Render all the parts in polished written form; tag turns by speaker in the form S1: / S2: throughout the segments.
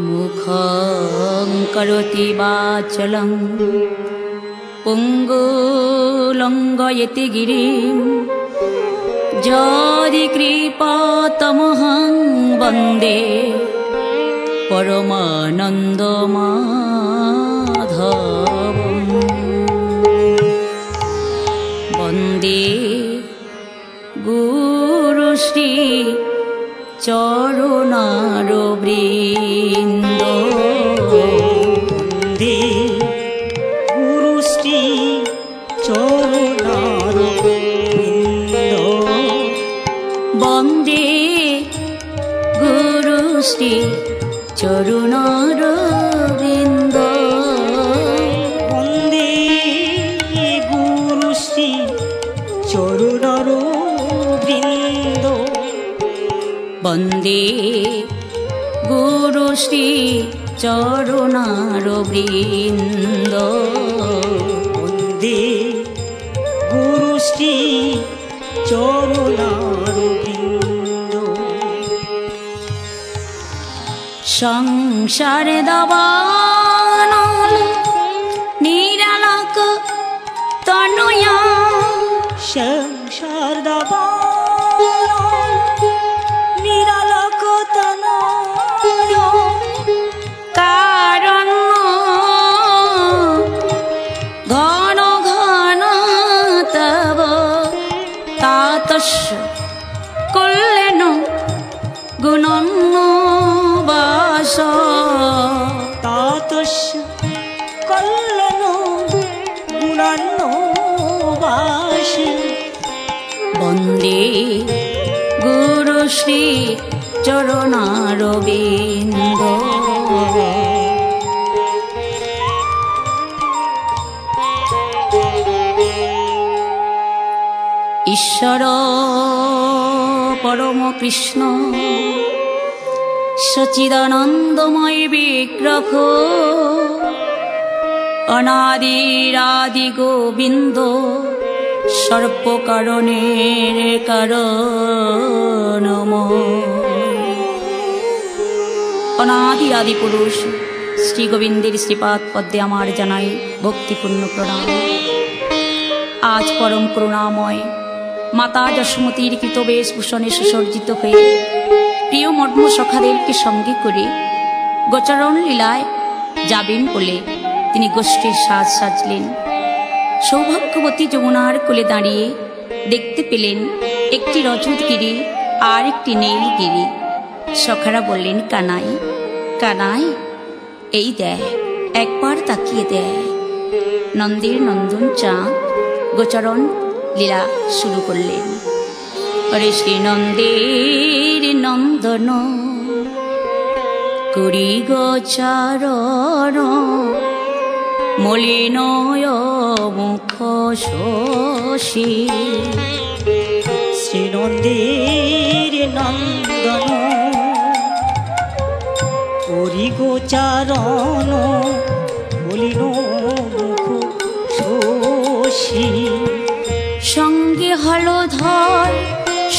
S1: मुखं करोति वाचलं पुङ्गुलङ्घयति गिरिं यदिकृपातमहं वन्दे परमानन्दमाधवं वन्दे गुरुश्री चरुणारविन्द
S2: वन्दे गुरुश्री चरुणारविन्द
S1: वन्दे गुरुश्री चरुणारविन्द
S2: वन्दे गुरुश्री चरुणारविन्द
S1: वन्दे गुरुश्री चरुणारविन्द
S2: वन्दे गुरुश्री चरुणारविन्द
S1: संसार दावानल निरालक तनया
S2: संसार दावानल निरालक तनया
S1: कारण घन घन तव तातस्य कल्लेन गुणन्न वास
S2: तातस्य कल्लेन गुणन्न वास
S1: वन्दे गुरुश्री चरुणारविन्द ईश्वर परम कृष्ण सच्चिदानन्दमय विग्रह अनादिरादि गोविन्द सर्वकारणेर कारणमय अनादि आदि पुरुष श्री गोविंदेर श्रीपाद पद्मे आमार जानाई भक्तिपूर्ण प्रणाम। आज परम करुणामय माता यशोमतीर कृत वेशभूषणे सुसज्जित हये प्रिय मर्म सखादेरके संगे करे गोचरण लीलाय जाबेन बोले तिनि गोष्ठीर साज साजलेन। सौभाग्यवती यमुनार कोले दाड़िये देखते पेलेन एकटी रजत गिरी और एकटी नील गिरी। सखारा बोलेन कानाई कानाई এই দেখ একবার তাকিয়ে দেখ। নন্দের নন্দন চাঁদ গোচরণ লীলা শুরু করলেন। হরে শ্রী নন্দের নন্দন করি গোচরণ মলিনয় মুখ শশী।
S2: শ্রী নন্দের নন্দন করি গোচারণ মলিন মুখ শশী।
S1: সঙ্গে হলধর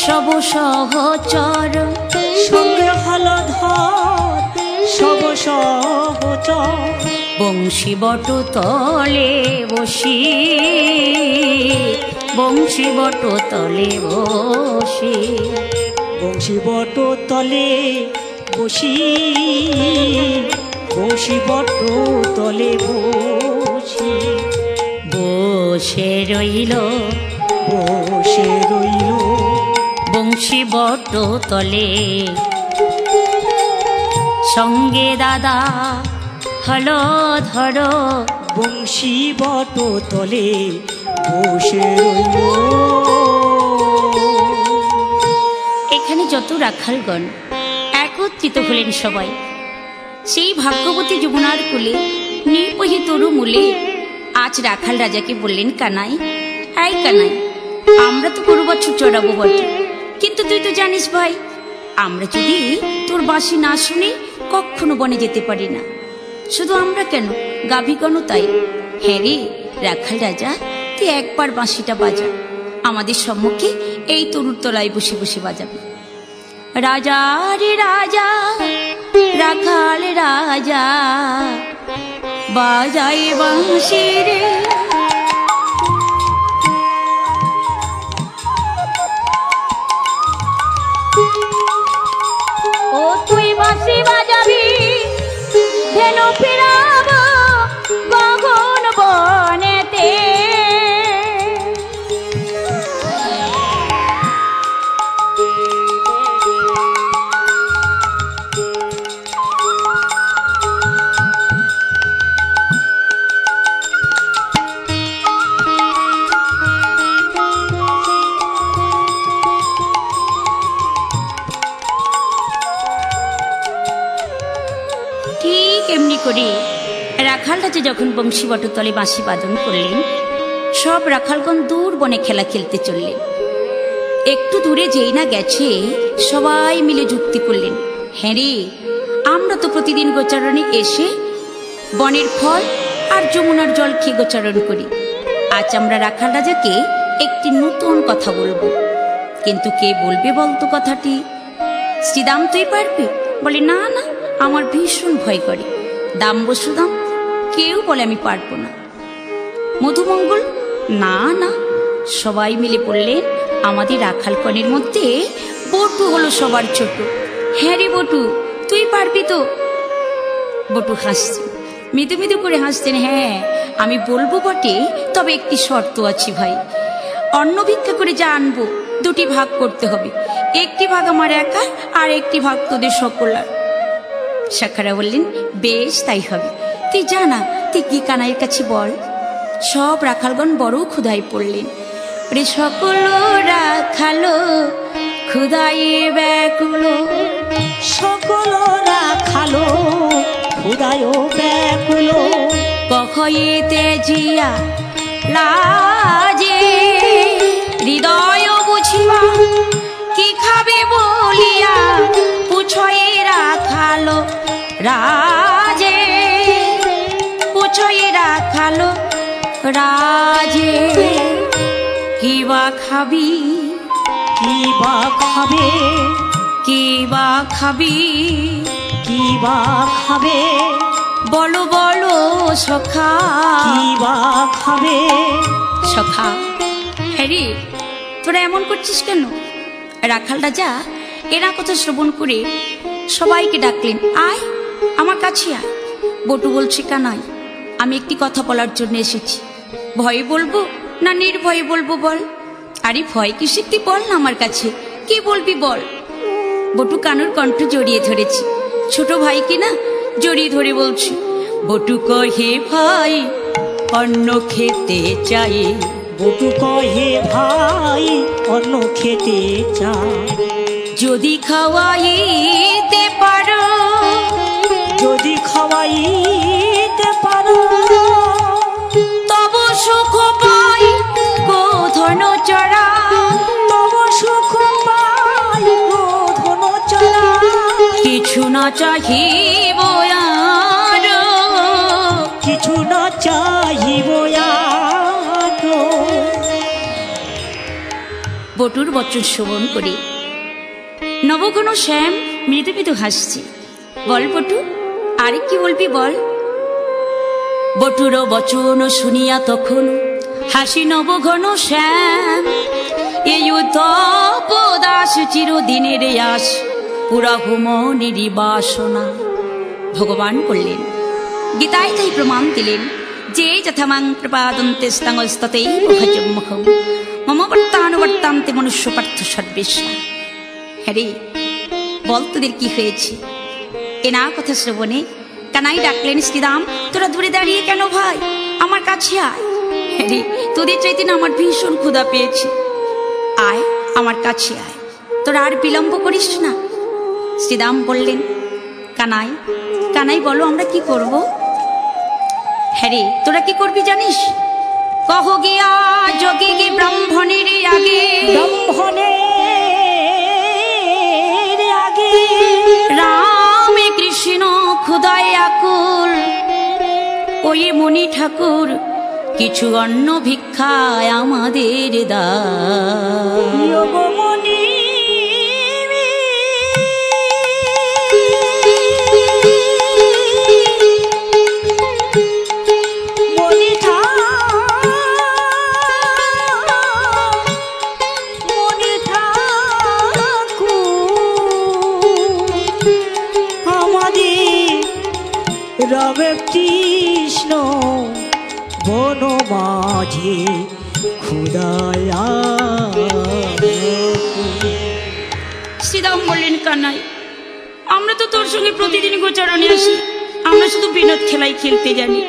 S1: সব সহচর
S2: সঙ্গে হলধর সব সহচর
S1: বংশী বট তলে বসি বংশী বট তলে বসি
S2: বংশী বট তলে বসি বংশী বট তলে বসি
S1: বসে রইল
S2: বসে রইল
S1: বংশী বট তলে। সঙ্গে দাদা হলধর
S2: বংশী বট তলে বসে রইল।
S1: এখানে যত রাখালগণ একত্রিত হলেন সবাই সেই ভাগ্যবতী যমুনার কোলে নির্পহী তরু মূলে। আজ রাখাল রাজাকে বললেন কানাই এই কানাই আমরা তো পুরো বছর চড়াবো বটে কিন্তু তুই তো জানিস ভাই আমরা যদি তোর বাঁশি না শুনে কখনো বনে যেতে পারি না। শুধু আমরা কেন, গাভীগণও তাই। হ্যাঁ রে রাখাল রাজা, তুই একবার বাঁশিটা বাজা, আমাদের সম্মুখে এই তরুর তলায় বসে বসে বাজাবে। রাজা রে রাজা, রাখাল রাজা, বাজাই বাঁশি রে। ও তুই বাঁশি বাজাবি, ধেনু ফিরাব গগন বনেতে। ঠিক এমনি করে রাখাল রাজা যখন বংশী বটতলে বাঁশি বাদন করলেন, সব রাখালগণ দূর বনে খেলা খেলতে চললেন। একটু দূরে যেই না গেছে, সবাই মিলে যুক্তি করলেন, হ্যাঁ রে, আমরা তো প্রতিদিন গোচারণে এসে বনের ফল আর যমুনার জল খেয়ে গোচারণ করি। আজ আমরা রাখাল রাজাকে একটি নতুন কথা বলবো। কিন্তু কে বলবে বলতো কথাটি? শ্রীদাম তুই পারবি? বলে না না, আমার ভীষণ ভয় করে। দাম বসুদাম কেউ বলে আমি পারবো না। মধুমঙ্গল না না। সবাই মিলে বললেন, আমাদের রাখালকণের মধ্যে বটু হলো সবার ছোট। হ্যাঁ রে বটু, তুই পারবি তো? বটু হাসছেন, মৃদু মৃদু করে হাসছেন। হ্যাঁ আমি বলবো বটে, তবে একটি শর্ত আছে ভাই। অন্ন ভিক্ষা করে যা আনবো দুটি ভাগ করতে হবে, একটি ভাগ আমার একা আর একটি ভাগ তোদের সকলার। শাখারা বললেন, বেশ তাই হবে। তুই জানা, তুই কি কানাইয়ের কাছে বল। সব রাখালগণ বড় ক্ষুধায় পড়লেন। রে সকল রাখালো ক্ষুধায় ব্যাকুল,
S2: সকল রাখালো ক্ষুধায় ব্যাকুল,
S1: কখইতে জিয়া লাজে হৃদয় বুঝিবা কি খাবে বলিয়া পুছয়ে রাখালো রাজে, পুছয়ে রাখালো রাজে। কিবা খাবি,
S2: কিবা খাবে,
S1: কিবা খাবি,
S2: কিবা খাবে,
S1: বলো বলো সখা,
S2: কিবা খাবে।
S1: সখা হ্যারি, তোরা এমন করছিস কেন? রাখাল রাজা এরা কথা শ্রবণ করে সবাইকে ডাকলেন, আয় আমার কাছে আয়। বটু বলছে, কানাই আমি একটি কথা বলার জন্য এসেছি। ভয়ে বলবো না নির্ভয়ে বলবো বল? আরে ভয় কিসে, তুই বল না আমার কাছে, কি বলবি বল। বটু কানুর কণ্ঠ জড়িয়ে ধরেছি, ছোট ভাই কিনা জড়িয়ে ধরে বলছি, বটু কহে ভাই অন্ন খেতে চাই।
S2: বটু কহে ভাই অন্ন খেতে চাই,
S1: যদি খাওয়াইতে পারো,
S2: যদি খাওয়াইতে পারো,
S1: তব সুখ পাই গো ধন চড়া,
S2: তব সুখ পাই গো ধন চড়া।
S1: কিছু না চাহিব আর,
S2: কিছু না চাহিব আর।
S1: বটুর বচন শ্রবণ করে নবঘন শ্যাম মৃদু মৃদু হাসছে। বল বটু, আরে কি বলবি বল। বটুর বচন শুনিয়া তখন হাসি নবঘন শ্যাম। এই তপদাস চিরদিনের আস, পুরা মনেরই বাসনা। ভগবান বললেন, গীতায় তাই প্রমাণ দিলেন, যে যথামাং প্রপাদন্তে স্তাংস্ততেই মুখজম্মুখম মম বর্তানুবর্তান্তে মনুষ্য পার্থ সর্বেশা। হ্যাঁ রে, বল তোদের কি হয়েছে? এনা কথা শ্রবণে কানাই ডাকলেন, শ্রীরাম তোরা দূরে দাঁড়িয়ে কেন ভাই, আমার কাছে আয়। হ্যাঁ রে, তোদের চাইতে না আমার ভীষণ ক্ষুধা পেয়েছে, আয় আমার কাছে আয়, তোরা আর বিলম্ব করিস না। শ্রীরাম বললেন, কানাই কানাই বলো আমরা কি করব? হ্যাঁ রে, তোরা কি করবি জানিস? কহ গিয়া যোগী গে ব্রাহ্মণের আগে,
S2: ব্রাহ্মণের আগে
S1: রামে কৃষ্ণ ক্ষুধায় আকুল, ওই মণি ঠাকুর কিছু অন্ন ভিক্ষায় আমাদের দাও।
S2: মনি রবে কৃষ্ণ বন মাঝে খুদায়া।
S1: শ্রীরাম বললেন, কানাই আমরা তো তোর সঙ্গে প্রতিদিন গোচারণে আসি, আমরা শুধু বিনোদ খেলাই খেলতে জানি,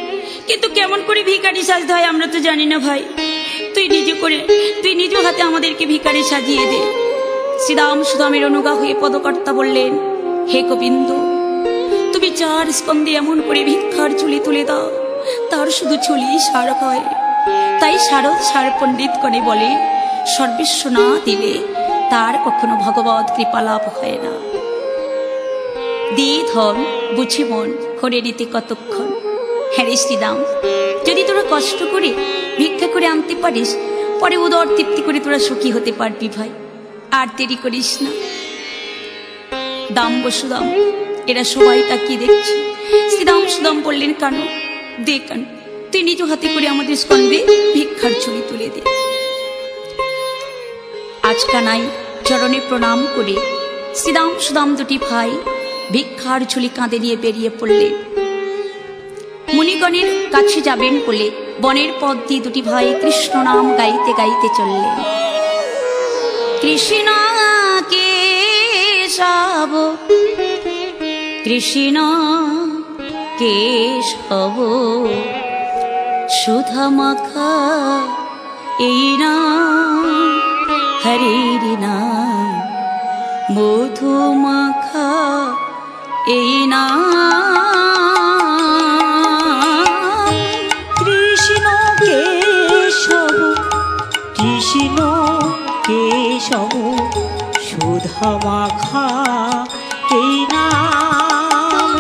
S1: কিন্তু কেমন করে ভিখারি সাজতে হয় আমরা তো জানি না ভাই। তুই নিজ হাতে আমাদেরকে ভিখারি সাজিয়ে দে। শ্রীরাম সুদামের অনুগা হয়ে পদকর্তা বললেন, হে গোবিন্দ, তুমি 4 স্কন্ধে এমন করে ভিক্ষার ঝুলি তুলে দাও, তার শুধু ঝুলি সার হয়। তাই শারদ সার পণ্ডিত করে বলে, সর্বেস্ব না দিলে তার কখনো ভগবত কৃপা লাভ হয় না। দিয়ে ধন বুঝে মন করে নিতে কতক্ষণ। হ্যাঁ রে শ্রীরাম, যদি তোরা কষ্ট করে ভিক্ষা করে আনতে পারিস, পরে উদর তৃপ্তি করে তোরা সুখী হতে পারবি ভাই, আর দেরি করিস না। দাম বসুদাম এরা সবাই তাকিয়ে দেখছে। শ্রীরাম সুদাম বললেন, কানু দে কানু, তুই নিজ হাতে করে আমাদের স্কন্ধে ভিক্ষার ঝুলি তুলে দে। আজ কানাই চরণে প্রণাম করে শ্রীরাম সুদাম দুটি ভাই ভিক্ষার ঝুলি কাঁধে নিয়ে বেরিয়ে পড়লেন। মুনিগণের কাছে যাবেন বলে বনের পথ দিয়ে দুটি ভাই কৃষ্ণ নাম গাইতে গাইতে চললেন। কৃষ্ণ কেশব কৃষ্ণ কেশব সুধা মাখা এই নাম হরির নাম মধু মাখা এই নাম।
S2: কৃষ্ণ কেশব কৃষ্ণ কেশব সুধা মাখা এই নাম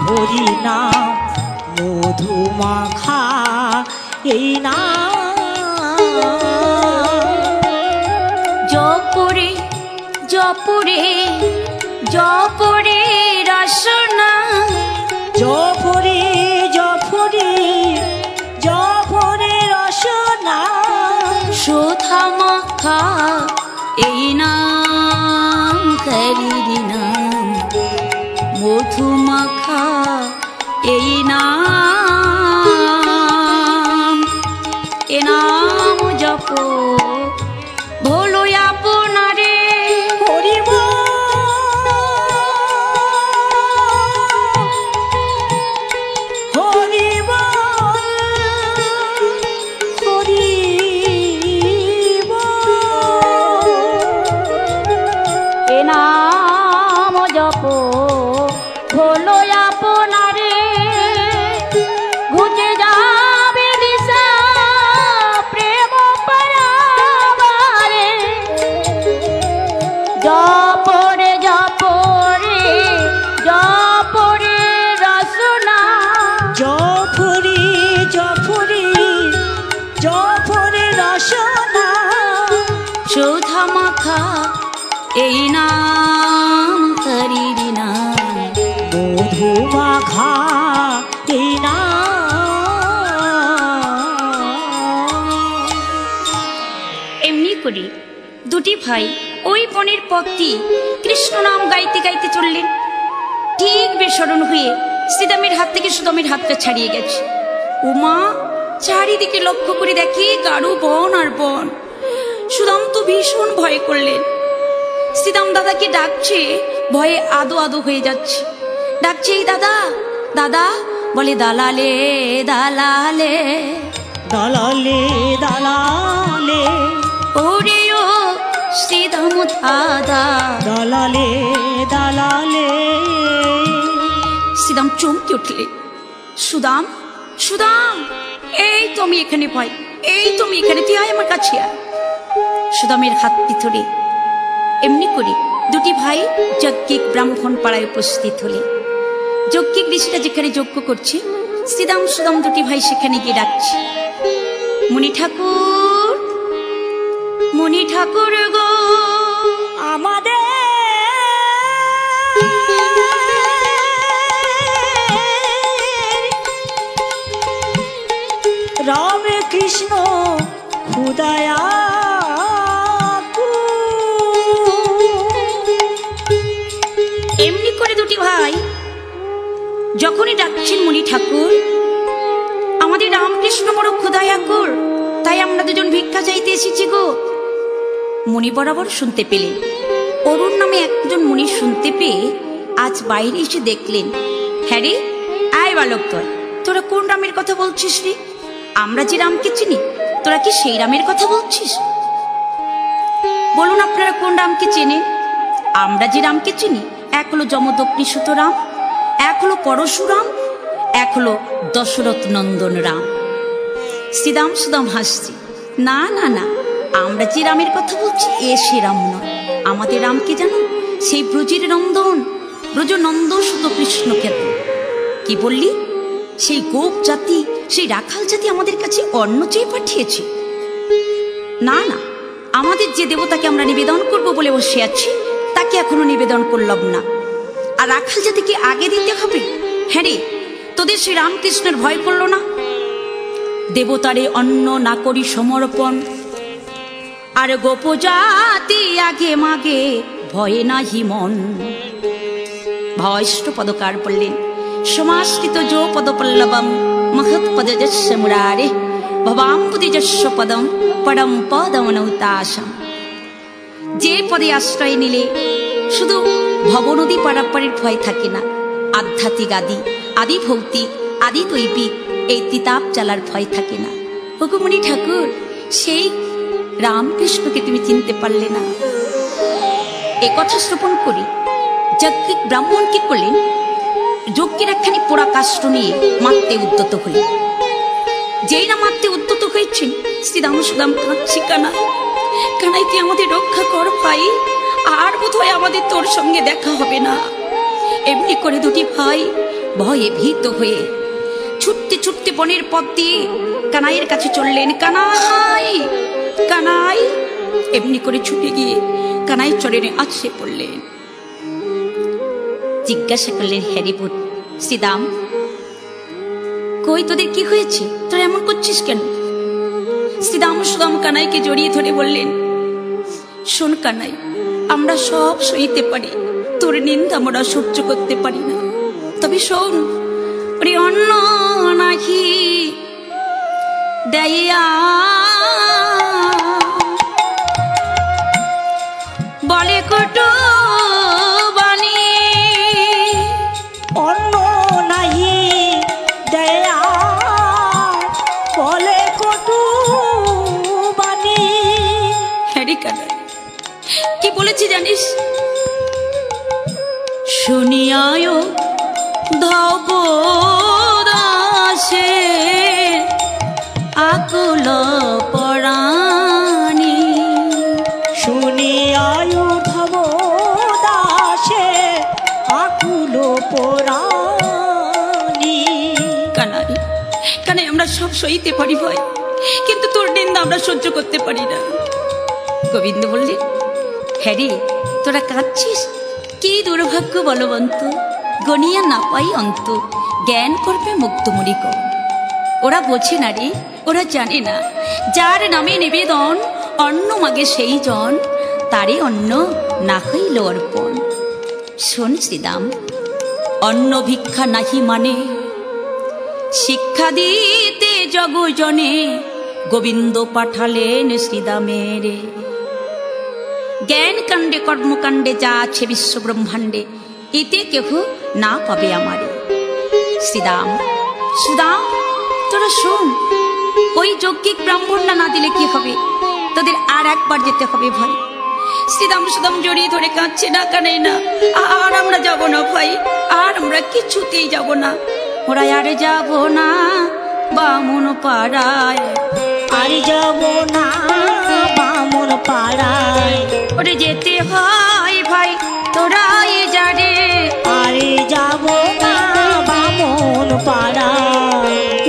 S2: হরি নাম মধু মাখা এই নাম।
S1: জপরে জপরে জপরে রসনা
S2: জপরে জপরে জপরে রসনা
S1: সুধা মাখা এই নাম হরির নাম মধু মাখা এই নাম। এ নাম জপ ভোলো আপনারে
S2: হরিব হরিব হরিব
S1: এ নাম জপ ভোলো আপনারে ঘুচে যাবে দিশা প্রেম পরাবারে। জপরে জপরে জপরে রসনা
S2: জপরে জপরে জপরে রসনা
S1: সুধা মাখা এই নাম হরির নাম
S2: মধু মাখা এই নাম।
S1: এমনি করে দুটি ভাই ওই বনের পথ দিয়ে কৃষ্ণ নাম গাইতে গাইতে চললেন। ঠিক বেসরণ হয়ে শ্রীরামের হাত থেকে সুদামের হাতটা ছাড়িয়ে গেছে। উমা চারিদিকে লক্ষ্য করে দেখি গাঢ় বন আর বন। সুদাম তো ভীষণ ভয় করলেন। শ্রীরাম দাদাকে ডাকছে, ভয়ে আদো আদো হয়ে যাচ্ছে। ডাকছে, এই দাদা দাদা, বলে দালালে দালালে
S2: দালালে দালালে
S1: ওরে ও শ্রীরাম দাদা
S2: দালালে দালালে।
S1: শ্রীরাম চমকে উঠলে, সুদাম সুদাম, এই তুমি এখানে ভয়, এই তুমি এখানে, তুই আয় আমার কাছে আয়। সুদামের হাতটি ধরে এমনি করে দুটি ভাই যজ্ঞিক ব্রাহ্মণ পাড়ায় উপস্থিত হলে। যজ্ঞিক ঋষিরা যেখানে যজ্ঞ করছে শ্রীদাম সুদাম দুটি ভাই সেখানে গিয়ে ডাকছে, মণি ঠাকুর, মণি ঠাকুর গো,
S2: আমাদের রাম কৃষ্ণ খুদায়া
S1: এমনি করে দুটি ভাই যখনই ডাকছেন, মণি ঠাকুর, আমাদের রামকৃষ্ণ বড় ক্ষুধায়াকুর, তাই আমরা দুজন ভিক্ষা চাইতে এসেছি গো। মুনি বরাবর শুনতে পেলেন, অরুণ নামে একজন মুনি শুনতে পেয়ে আজ বাইরে এসে দেখলেন, হ্যাঁ রে, আয় বালক, তোরা কোন রামের কথা বলছিস রে? আমরা যে রামকে চিনি, তোরা কি সেই রামের কথা বলছিস? বলুন আপনারা কোন রামকে চেনেন? আমরা যে রামকে চিনি, এক হলো যমদগ্নি সুত রাম, এক হলো পরশুরাম, এক হলো দশরথ নন্দন রাম। শ্রীদাম সুদাম হাসছে, না না না, আমরা যে রামের কথা বলছি এ সে রাম নয়। আমাদের রামকে জানো? সেই ব্রজের নন্দন, ব্রজ নন্দন সুত কৃষ্ণ খ্যাত। কি বললি? সেই গোপ জাতি, সেই রাখাল জাতি আমাদের কাছে অন্ন চেয়ে পাঠিয়েছে? না না, আমাদের যে দেবতাকে আমরা নিবেদন করব বলে বসে আছি, তাকে এখনো নিবেদন করলাম না। আর রাখাল জাতিকে আগে দিতে হবে? হ্যাঁ রে, তোদের সেই রামকৃষ্ণের ভয় করলো না? দেবতারে অন্ন না করি সমর্পণ, আর গোপজাতি আগে মাগে ভয়ে নাহি মন। ভয়ষ্ট পদকার বললেন, সমাশ্রিত যো পদপল্লবম মহৎ পদযস্য মুরারে ভবাম্বুদিযস্য পদম পরম পদমনৌতাসম। যে পদে আশ্রয় নিলে শুধু ভবনদী পারাপারের ভয় থাকে না, আধ্যাত্মিক আদি, আদি ভৌতিক, আদি দৈবিক এই তিতাব জ্বালার ভয় থাকে না। ভগমণি ঠাকুর, সেই রামকৃষ্ণকে তুমি চিনতে পারলে না? এ কথা শ্রবণ করি যাজ্ঞিক ব্রাহ্মণ কি করলেন? যজ্ঞের একখানি পোড়া কাষ্ঠ নিয়ে মারতে উদ্যত হলেন। যেই না মারতে উদ্যত হয়েছেন, শ্রীদাম সুদাম কাঁদছি, কানাই কানাই, তুই আমাদের রক্ষা কর ভাই, আর বোধ হয় আমাদের তোর সঙ্গে দেখা হবে না। এমনি করে দুটি ভাই ভয়ে ভীত হয়ে ছুটতে ছুটতে বনের পথ দিয়ে কানাইয়ের কাছে চললেন। কানাই, কানাই, এমনি করে ছুটে গিয়ে কানাই চরণে আছড়ে পড়লেন। জিজ্ঞাসা করলেন, হ্যারিপুর, শ্রীদাম, কই তোদের কি হয়েছে? তোরা এমন করছিস কেন? শ্রীদাম সুদাম কানাইকে জড়িয়ে ধরে বললেন, শোন কানাই, আমরা সব সইতে পারি, তোর নিন্দা আমরা সহ্য করতে পারি না। তবে শোন, ওরে অন্ন নাহি দেয়া বলে কটু বাণী,
S2: অন্ন নাহি দেয়া বলে কটু বাণী।
S1: হ্যারি কানাই, কি বলেছি জানিস? শুনিয়ায় ধব দাসে আকুল পরাণী,
S2: শুনিয়ায় ধব দাসে আকুল পরাণী।
S1: কানাই, কানাই, আমরা সব সইতে পারি ভয়, কিন্তু তোর নিন্দা আমরা সহ্য করতে পারি না। গোবিন্দ বললেন, হ্যারি, তোরা কাঁদছিস? কি দুর্ভাগ্য বলবন্ত, গনিয়া না পাই অন্ত, জ্ঞান করবে মুক্তমণি কর। ওরা বোঝে না রে, ওরা জানে না, যার নামে নিবেদন অন্ন মাগে সেই জন, তারে অন্ন না হইল অর্পণ। শোন শ্রীদাম, অন্ন ভিক্ষা নাহি মানে শিক্ষা দিতে জগজনে, গোবিন্দ পাঠালেন শ্রীদামের। জ্ঞান কাণ্ডে কর্মকাণ্ডে যা আছে বিশ্ব ব্রহ্মাণ্ডে, এতে কেহ না পাবে আমারে। শ্রীদাম সুদাম, তোরা শোন, ওই যৌগিক ব্রাহ্মণটা না দিলে কি হবে? তোদের আর একবার যেতে হবে ভাই। শ্রীদাম সুদাম জড়িয়ে ধরে কাঁদছে, না কানাই না, আর আমরা যাব না ভাই, আর আমরা কিছুতেই যাব না। ওরা আর যাব না বামুন পাড়ায়,
S2: আর যাব না বামুন পাড়ায়।
S1: ওরে যেতে হয় ভাই, তোরাই যা রে,
S2: আরে যাব না বামুন বামুন পাড়া।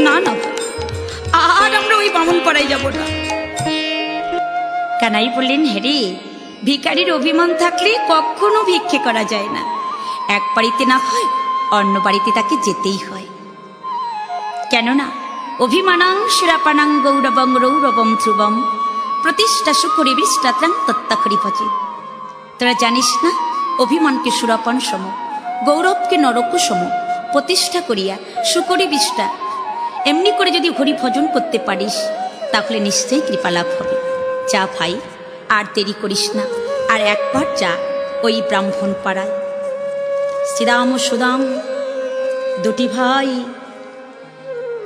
S1: না না, আর আমরা ওই বামুন পাড়ায় যাব না। কানাই বললেন, হ্যারে, ভিখারির অভিমান থাকলে কখনো ভিক্ষে করা যায় না। এক বাড়িতে না হয় অন্য বাড়িতে তাকে যেতেই হয়। কেননা অভিমানাং শিরাপানাং গৌরবং রৌরবম ধ্রুবম প্রতিষ্ঠা সুখরি বিষ্টাত্রাং তত্তাখরি ভজে। তোরা জানিস না, অভিমানকে সুরাপান সম, গৌরবকে নরক সম প্রতিষ্ঠা করিয়া সুকরি বিষ্টা। এমনি করে যদি হরি ভজন করতে পারিস তাহলে নিশ্চয়ই কৃপালাভ হবে। যা ভাই, আর দেরি করিস না, আর একবার যা ওই ব্রাহ্মণ পাড়ায়। শ্রীরাম ও সুদাম দুটি ভাই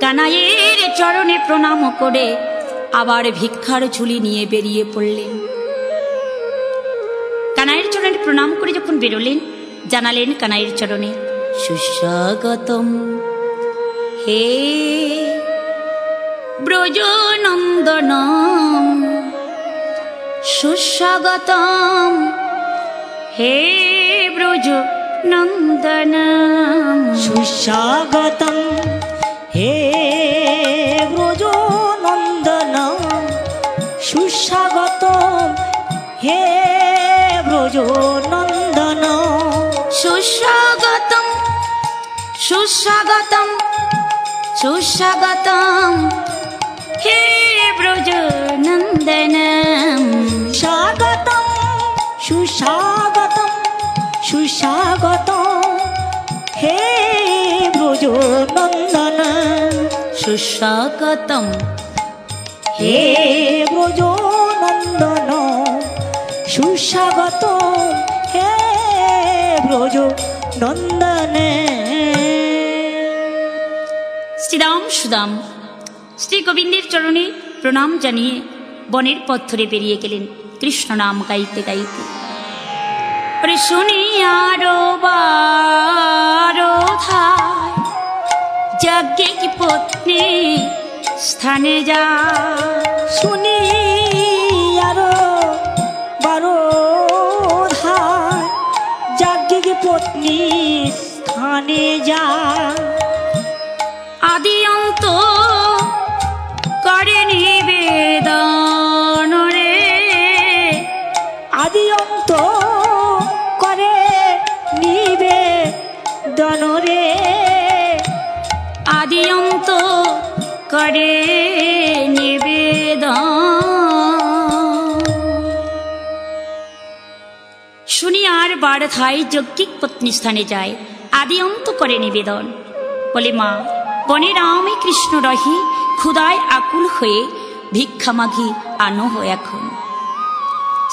S1: কানাইয়ের চরণে প্রণাম করে আবার ভিক্ষার ঝুলি নিয়ে বেরিয়ে পড়লেন। কানাইয়ের চরণে প্রণাম করে যখন বেরোলেন, জানালেন কানাইয়ের চরণে, সুস্বাগতম হে ব্রজনন্দনম, সুস্বাগতম হে ব্রজনন্দনম,
S2: সুস্বাগতম হে ব্রজনন্দনম, সুস্বাগতম হে ব্রজনন্দনম,
S1: সুস্বাগতম সুস্বাগতম সুস্বাগতম হে ব্রজনন্দনম,
S2: স্বাগতম সুস্বাগতম সুস্বাগতম হে ব্রজনন্দনম,
S1: সুস্বাগতম
S2: হে ব্রজনন্দনম, সুস্বাগতম হে ব্রজনন্দনে।
S1: শ্রীরাম সুদাম শ্রী গোবিন্দের চরণে প্রণাম জানিয়ে বনের পথ ধরে বেরিয়ে গেলেন কৃষ্ণ নাম গাইতে গাইতে। ওরে শুনি আরো বারো ধায়, যজ্ঞে কি পত্নী স্থানে যা,
S2: শুনি আরো বারো ধায়, যাজ্ঞিক পত্নী স্থানে যা,
S1: আদি অন্ত করে নিবেদন রে,
S2: আদি অন্ত করে নিবেদন রে,
S1: আদি অন্ত করে নিবেদন। শুনি আর বার ধায় যজ্ঞিক পত্নী স্থানে যায়, আদি অন্ত করে নিবেদন। বলে, মা, বনে রামে কৃষ্ণ রহি, ক্ষুদায় আকুল হয়ে ভিক্ষা মাঘি আনো হয় এখন।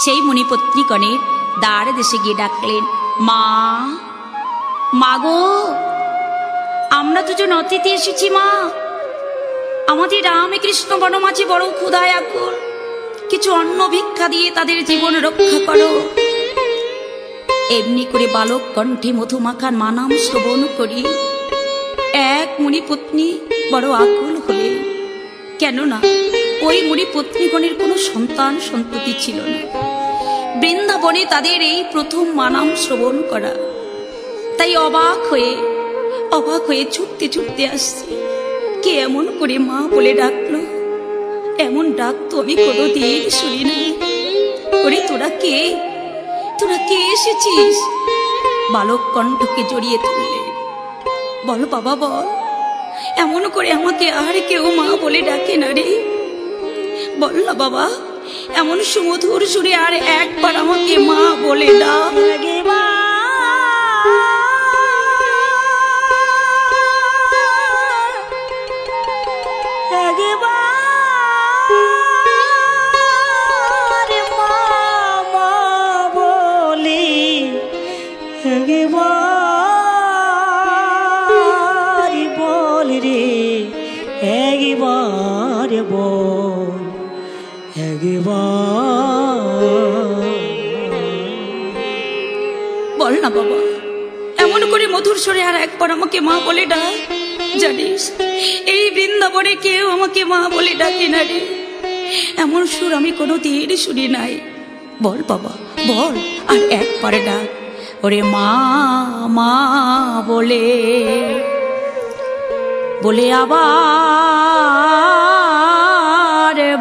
S1: সেই মুনিপত্নীগণের দ্বার দেশে গিয়ে ডাকলেন, মা, মাগো, আমরা দুজন অতিথি এসেছি মা। আমাদের রামে কৃষ্ণ বনমাঝে বড় ক্ষুধায় আকুল, কিছু অন্ন ভিক্ষা দিয়ে তাদের জীবন রক্ষা করো। এমনি করে বালক কণ্ঠে মধুমাখার মানাম শ্রবণ করি এক মুনিপত্নী বড় আকুল হলেন। কেননা ওই মুনিপত্নীগণের কোনো সন্তান সন্ততি ছিল না। বৃন্দাবনে তাদের এই প্রথম মানাম শ্রবণ করা। তাই অবাক হয়ে ছুটতে ছুটতে আসছে। কে এমন করে মা বলে ডাকলো? এমন ডাক তো আমি কোনোদিন শুনি না। ওরে, তোরা কে এসেছিস? বালক কণ্ঠকে জড়িয়ে তুললে। বল বাবা, বল, এমন করে আমাকে আর কেউ মা বলে ডাকে না রে। বল না বাবা, এমন সুমধুর সুরে আর একবার আমাকে মা বলে ডাক। বল না বাবা, এমন করে মধুর স্বরে আর একবার আমাকে মা বলে ডাক। জানিস, এই বৃন্দাবনে কেউ আমাকে মা বলে ডাকে না রে। এমন সুর আমি কোনোদিন শুনি নাই। বল বাবা, বল, আর একবার ডাক। ওরে মা, মা বলে। বলে আবার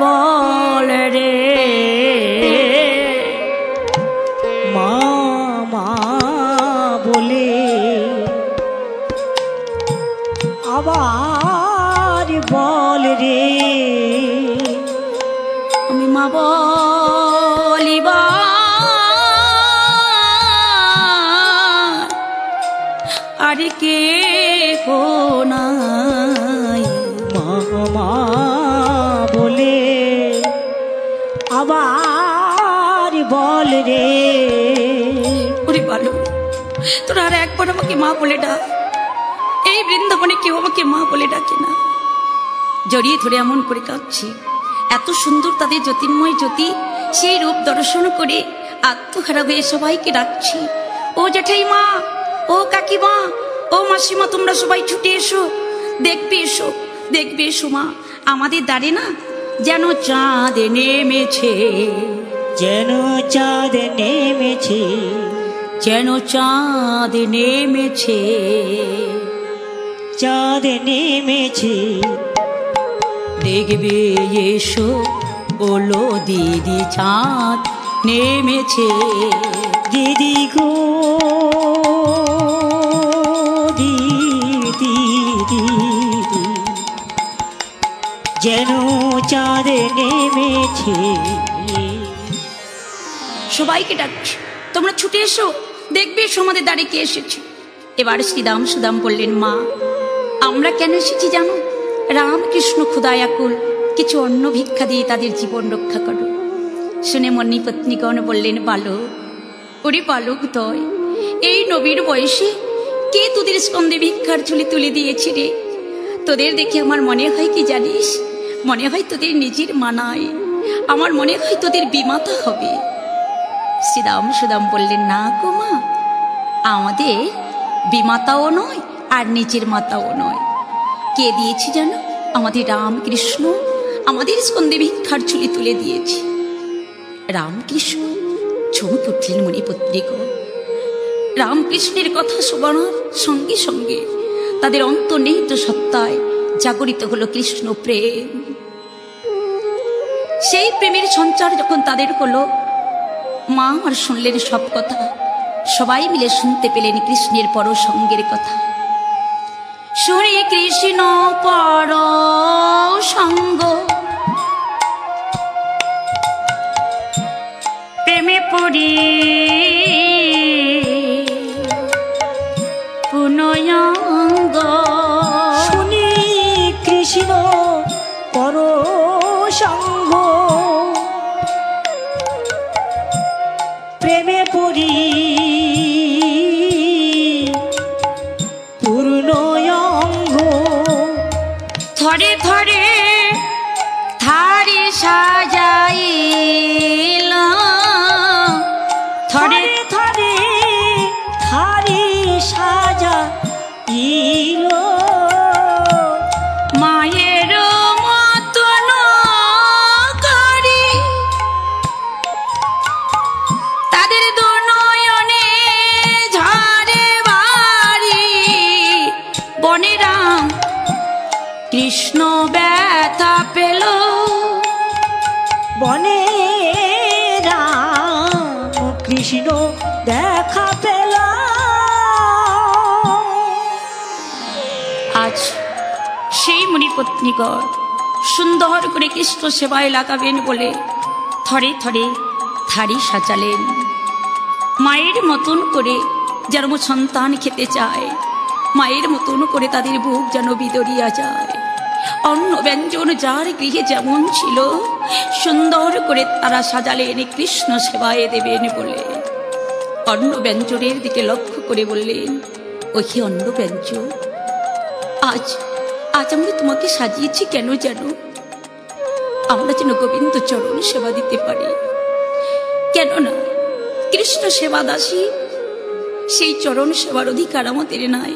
S1: বল রে
S2: মা মা বলে আবার বল রে
S1: আমি মা বলিবা আর কে নাই
S2: মা মা বলে আবার বল রে
S1: ওরে ভালো তোরা আর একবার আমাকে মা বলে ডাক। এই বৃন্দাবনে কেউ আমাকে মা বলে ডাকে না। জড়িয়ে ধরে এমন করে কাঁদছি, এত সুন্দর তাদের জ্যোতির্ময় জ্যোতি, সেই রূপ দর্শন করে আত্মহারা হয়ে সবাইকে ডাকছি, ও জ্যাঠাই মা, ও কাকিমা, ও মাসিমা, তোমরা সবাই ছুটে এসো, দেখবে এসো, দেখবে এসো মা, আমাদের দ্বারে না যেন চাঁদ নেমেছে,
S2: যেন চাঁদ নেমেছে,
S1: যেন চাঁদ নেমেছে,
S2: চাঁদ নেমেছে,
S1: দেখবে এসো, বলো দিদি চাঁদ নেমেছে,
S2: দিদি গো দিদি দিদি, যেন চাঁদ নেমেছে।
S1: সবাইকে ডাকছি, তোমরা ছুটে এসো, দেখবে এসো, আমাদের দ্বারে কে এসেছে। এবার শ্রীদাম সুদাম বললেন, মা আমরা কেন এসেছি জানো? রামকৃষ্ণ ক্ষুদায়াকুল, কিছু অন্ন ভিক্ষা দিয়ে তাদের জীবন রক্ষা করো। শুনে মন্নী পত্নীগণ বললেন, বালক, ওরে বালক তয়, এই নবীর বয়সে কে তোদের স্কন্ধে ভিক্ষার ঝুলি তুলে দিয়েছে রে? তোদের দেখে আমার মনে হয় কি জানিস, মনে হয় তোদের নিজের মানায়, আমার মনে হয় তোদের বিমাতা হবে। শ্রীদাম সুদাম বললেন, না গো মা, আমাদের বিমাতাও নয় আর নিজের মাতাও নয়। কে দিয়েছি জানো? আমাদের রামকৃষ্ণ আমাদের স্কন্ধে ভিক্ষার ঝুলি তুলে দিয়েছে। রামকৃষ্ণ চমকে উঠলেন মণিপত্রিকা। রামকৃষ্ণের কথা শোনার সঙ্গে সঙ্গে তাদের অন্তর্নিহিত সত্তায় জাগরিত হলো কৃষ্ণ প্রেম। সেই প্রেমের সঞ্চার যখন তাদের হলো, মা আমার শুনলেন সব কথা, সবাই মিলে শুনতে পেলেন কৃষ্ণের পরসঙ্গের কথা। শুনি কৃষ্ণ পরসঙ্গ, প্রেমে পড়ি পুনয়ঙ্গ,
S2: শুনি কৃষ্ণ পরসঙ্গ, প্রেমে পড়ি পূর্ণয়ঙ্গ,
S1: থরে থরে থারি সাজাইল, থরে
S2: থরে থরে থারি সাজা ইল,
S1: মায়ের মতন করি তাদের দুনয়নে ঝরে বাড়ি, বনে রাম কৃষ্ণ ব্যথা পেল,
S2: বনে রাম কৃষ্ণ দেখা পেল।
S1: আজ সেই মুনিপত্নীগণ সুন্দর করে কৃষ্ণ সেবায় লাগাবেন বলে থরে থরে থারি সাজালেন। মায়ের মতন করে যেন সন্তান খেতে চায়, মায়ের মতন করে তাদের বুক যেন বিদরিয়া যায়। অন্ন ব্যঞ্জন যার গৃহে যেমন ছিল, সুন্দর করে তারা সাজালেন কৃষ্ণ সেবায় দেবেন বলে। অন্ন ব্যঞ্জনের দিকে লক্ষ্য করে বললেন, ওই অন্ন ব্যঞ্জন, আজ আজ আমরা তোমাকে সাজিয়েছি কেন জানো? আমরা যেন গোবিন্দ চরণ সেবা দিতে পারি। কেননা কৃষ্ণ সেবা দাসী, সেই চরণ সেবার অধিকার আমাদের নাই।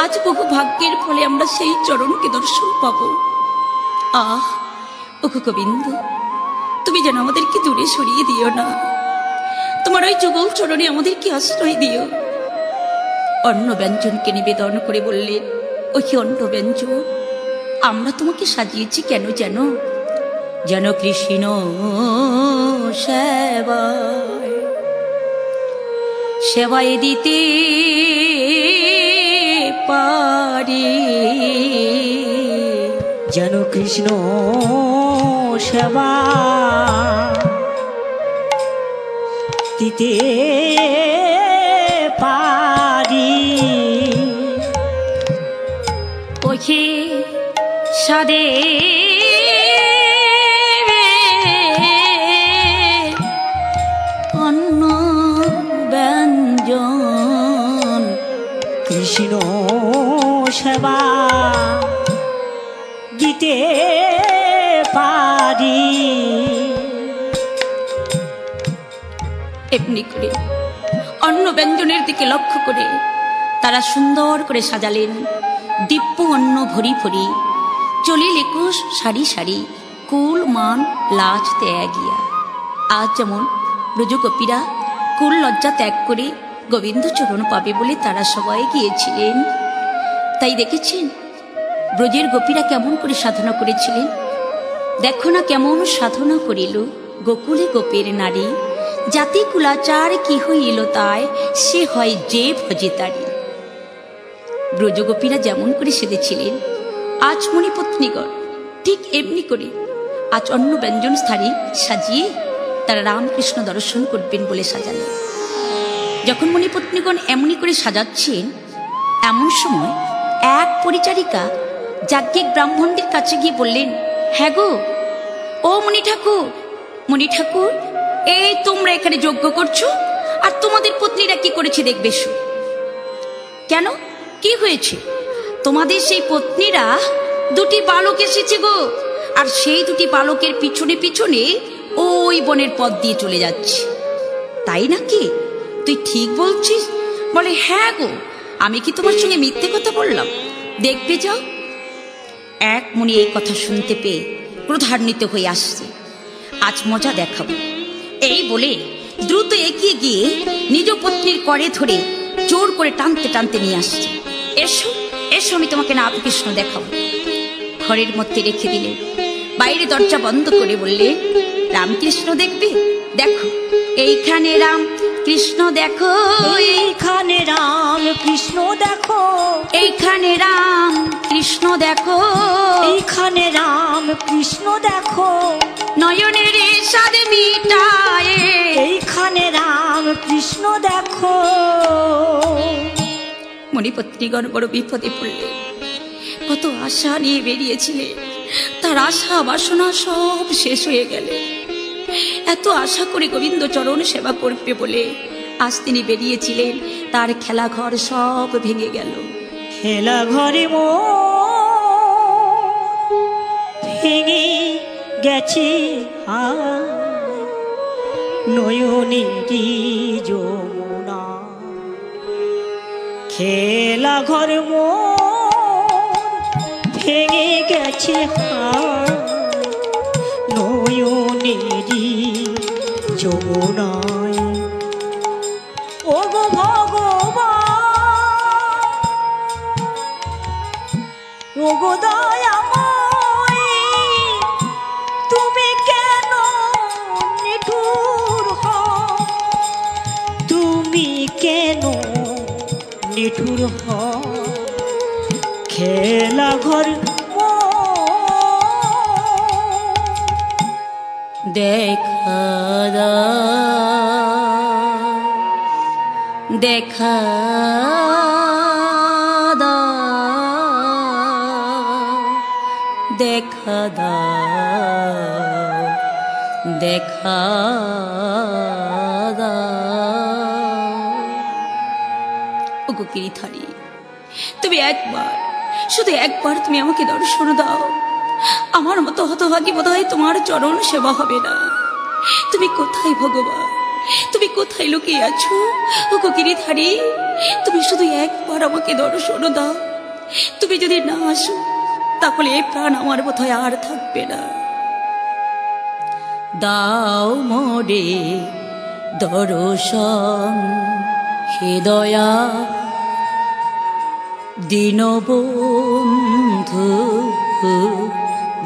S1: আজ বহু ভাগ্যের ফলে আমরা সেই চরণকে দর্শন পাব। আহ ওগো গোবিন্দ, তুমি যেন আমাদেরকে দূরে সরিয়ে দিও না, তোমার ওই যুগল চরণে আমাদেরকে আশ্রয় দিও। অন্ন ব্যঞ্জনকে নিবেদন করে বললেন, ওই অন্নব্যঞ্জন আমরা তোমাকে সাজিয়েছি কেন যেন, যেন কৃষ্ণ সেবায় সেবায় দিতে পারি,
S2: যেন কৃষ্ণ সেবা দিতে পারি।
S1: ওকে সাদে অন্ন ব্যঞ্জন
S2: কৃষ্ণ সেবা দিতে পারি।
S1: এমনি করে অন্ন ব্যঞ্জনের দিকে লক্ষ্য করে তারা সুন্দর করে সাজালেন দিব্য অন্ন ভরি ভরি, চলিল একুশ সারি সারি, কুল মান লাজ ত্যাগিয়া। আজ যেমন ব্রজগোপীরা কুল লজ্জা ত্যাগ করে গোবিন্দচরণ পাবে বলে তারা সবাই গিয়েছিলেন, তাই দেখেছেন ব্রজের গোপীরা কেমন করে সাধনা করেছিলেন। দেখো না কেমন সাধনা করিল গোকুলে গোপের নারী, জাতি কুলাচার কি হইল তাই, সে হয় যে ভজে তারি। ব্রজগোপীরা যেমন করে সেজেছিলেন আজ মণিপত্নীগণ ঠিক এমনি করে আজ অন্ন ব্যঞ্জন স্থানে সাজিয়ে তারা রামকৃষ্ণ দর্শন করবেন বলে সাজালেন। যখন মণিপত্নীগণ এমনি করে সাজাচ্ছেন, এমন সময় এক পরিচারিকা যাজ্ঞিক ব্রাহ্মণদের কাছে গিয়ে বললেন, হ্যাঁ গো ও মণি ঠাকুর, মণি ঠাকুর, এই তোমরা এখানে যজ্ঞ করছো আর তোমাদের পত্নীরা কি করেছে দেখবে। কেন, কি হয়েছে? তোমাদের সেই পত্নীরা দুটি বালক এসেছে গো, আর সেই দুটি বালকের পিছনে পিছনে ওই বনের পথ দিয়ে চলে যাচ্ছে। তাই নাকি? তুই ঠিক বলছিস? বলে হ্যাঁ গো, আমি কি তোমার সঙ্গে মিথ্যে কথা বললাম? দেখবে যাও। এক মুনি এই কথা শুনতে পেয়ে ক্রোধান্বিত হয়ে আসছে, আজ মজা দেখাবো। এই বলে দ্রুত এগিয়ে গিয়ে নিজ পত্নীর করে ধরে জোর করে টানতে টানতে নিয়ে আসছে। এসো এসো, আমি তোমাকে রামকৃষ্ণ দেখাবো। ঘরের মধ্যে রেখে দিলে, বাইরে দরজা বন্ধ করে বললে, রামকৃষ্ণ দেখবে? দেখো এইখানে রাম কৃষ্ণ দেখো,
S2: এইখানে রাম কৃষ্ণ দেখো,
S1: এইখানে রাম কৃষ্ণ দেখো,
S2: এইখানে রাম কৃষ্ণ দেখো,
S1: নয়নের সাদে মিটায়,
S2: এইখানে রাম কৃষ্ণ দেখো।
S1: মণিপত্নীগণ বড় বিপদে পড়লে, কত আশা নিয়ে বেরিয়েছিলে, তার আশা বাসনা সব শেষ হয়ে গেলে। এত আশা করে গোবিন্দচরণ সেবা করবে বলে আজ তিনি বেরিয়েছিলেন, তার খেলা ঘর সব ভেঙে গেল।
S2: খেলা ঘরে ভেঙে গেছে নয়নেরই যমুনা, খেলা ঘর ভেঙে গেছে নয়নেরই যমুনায়। ও গো ভগবান, ও গো দয়াময়, তুমি কেন নিঠুর হও, তুমি কেন নিঠুর হও, খেলা ঘর
S1: দেখা দেখা দেখা দেখা ওগো গিরিধারী, তুমি একবার, শুধু একবার তুমি আমাকে দর্শন দাও। আমার মতো হতভাগী বোধ হয় তোমার চরণ সেবা হবে না। তুমি কোথায় ভগবান, তুমি কোথায় লুকিয়ে আছো? ওগো গিরিধারী, তুমি শুধু একবার আমাকে দর্শন দাও। তুমি যদি না আসো তাহলে এই প্রাণ আমার বোধ হয় আর থাকবে না। দাও মোরে দর্শন হে দয়া, দীনবন্ধু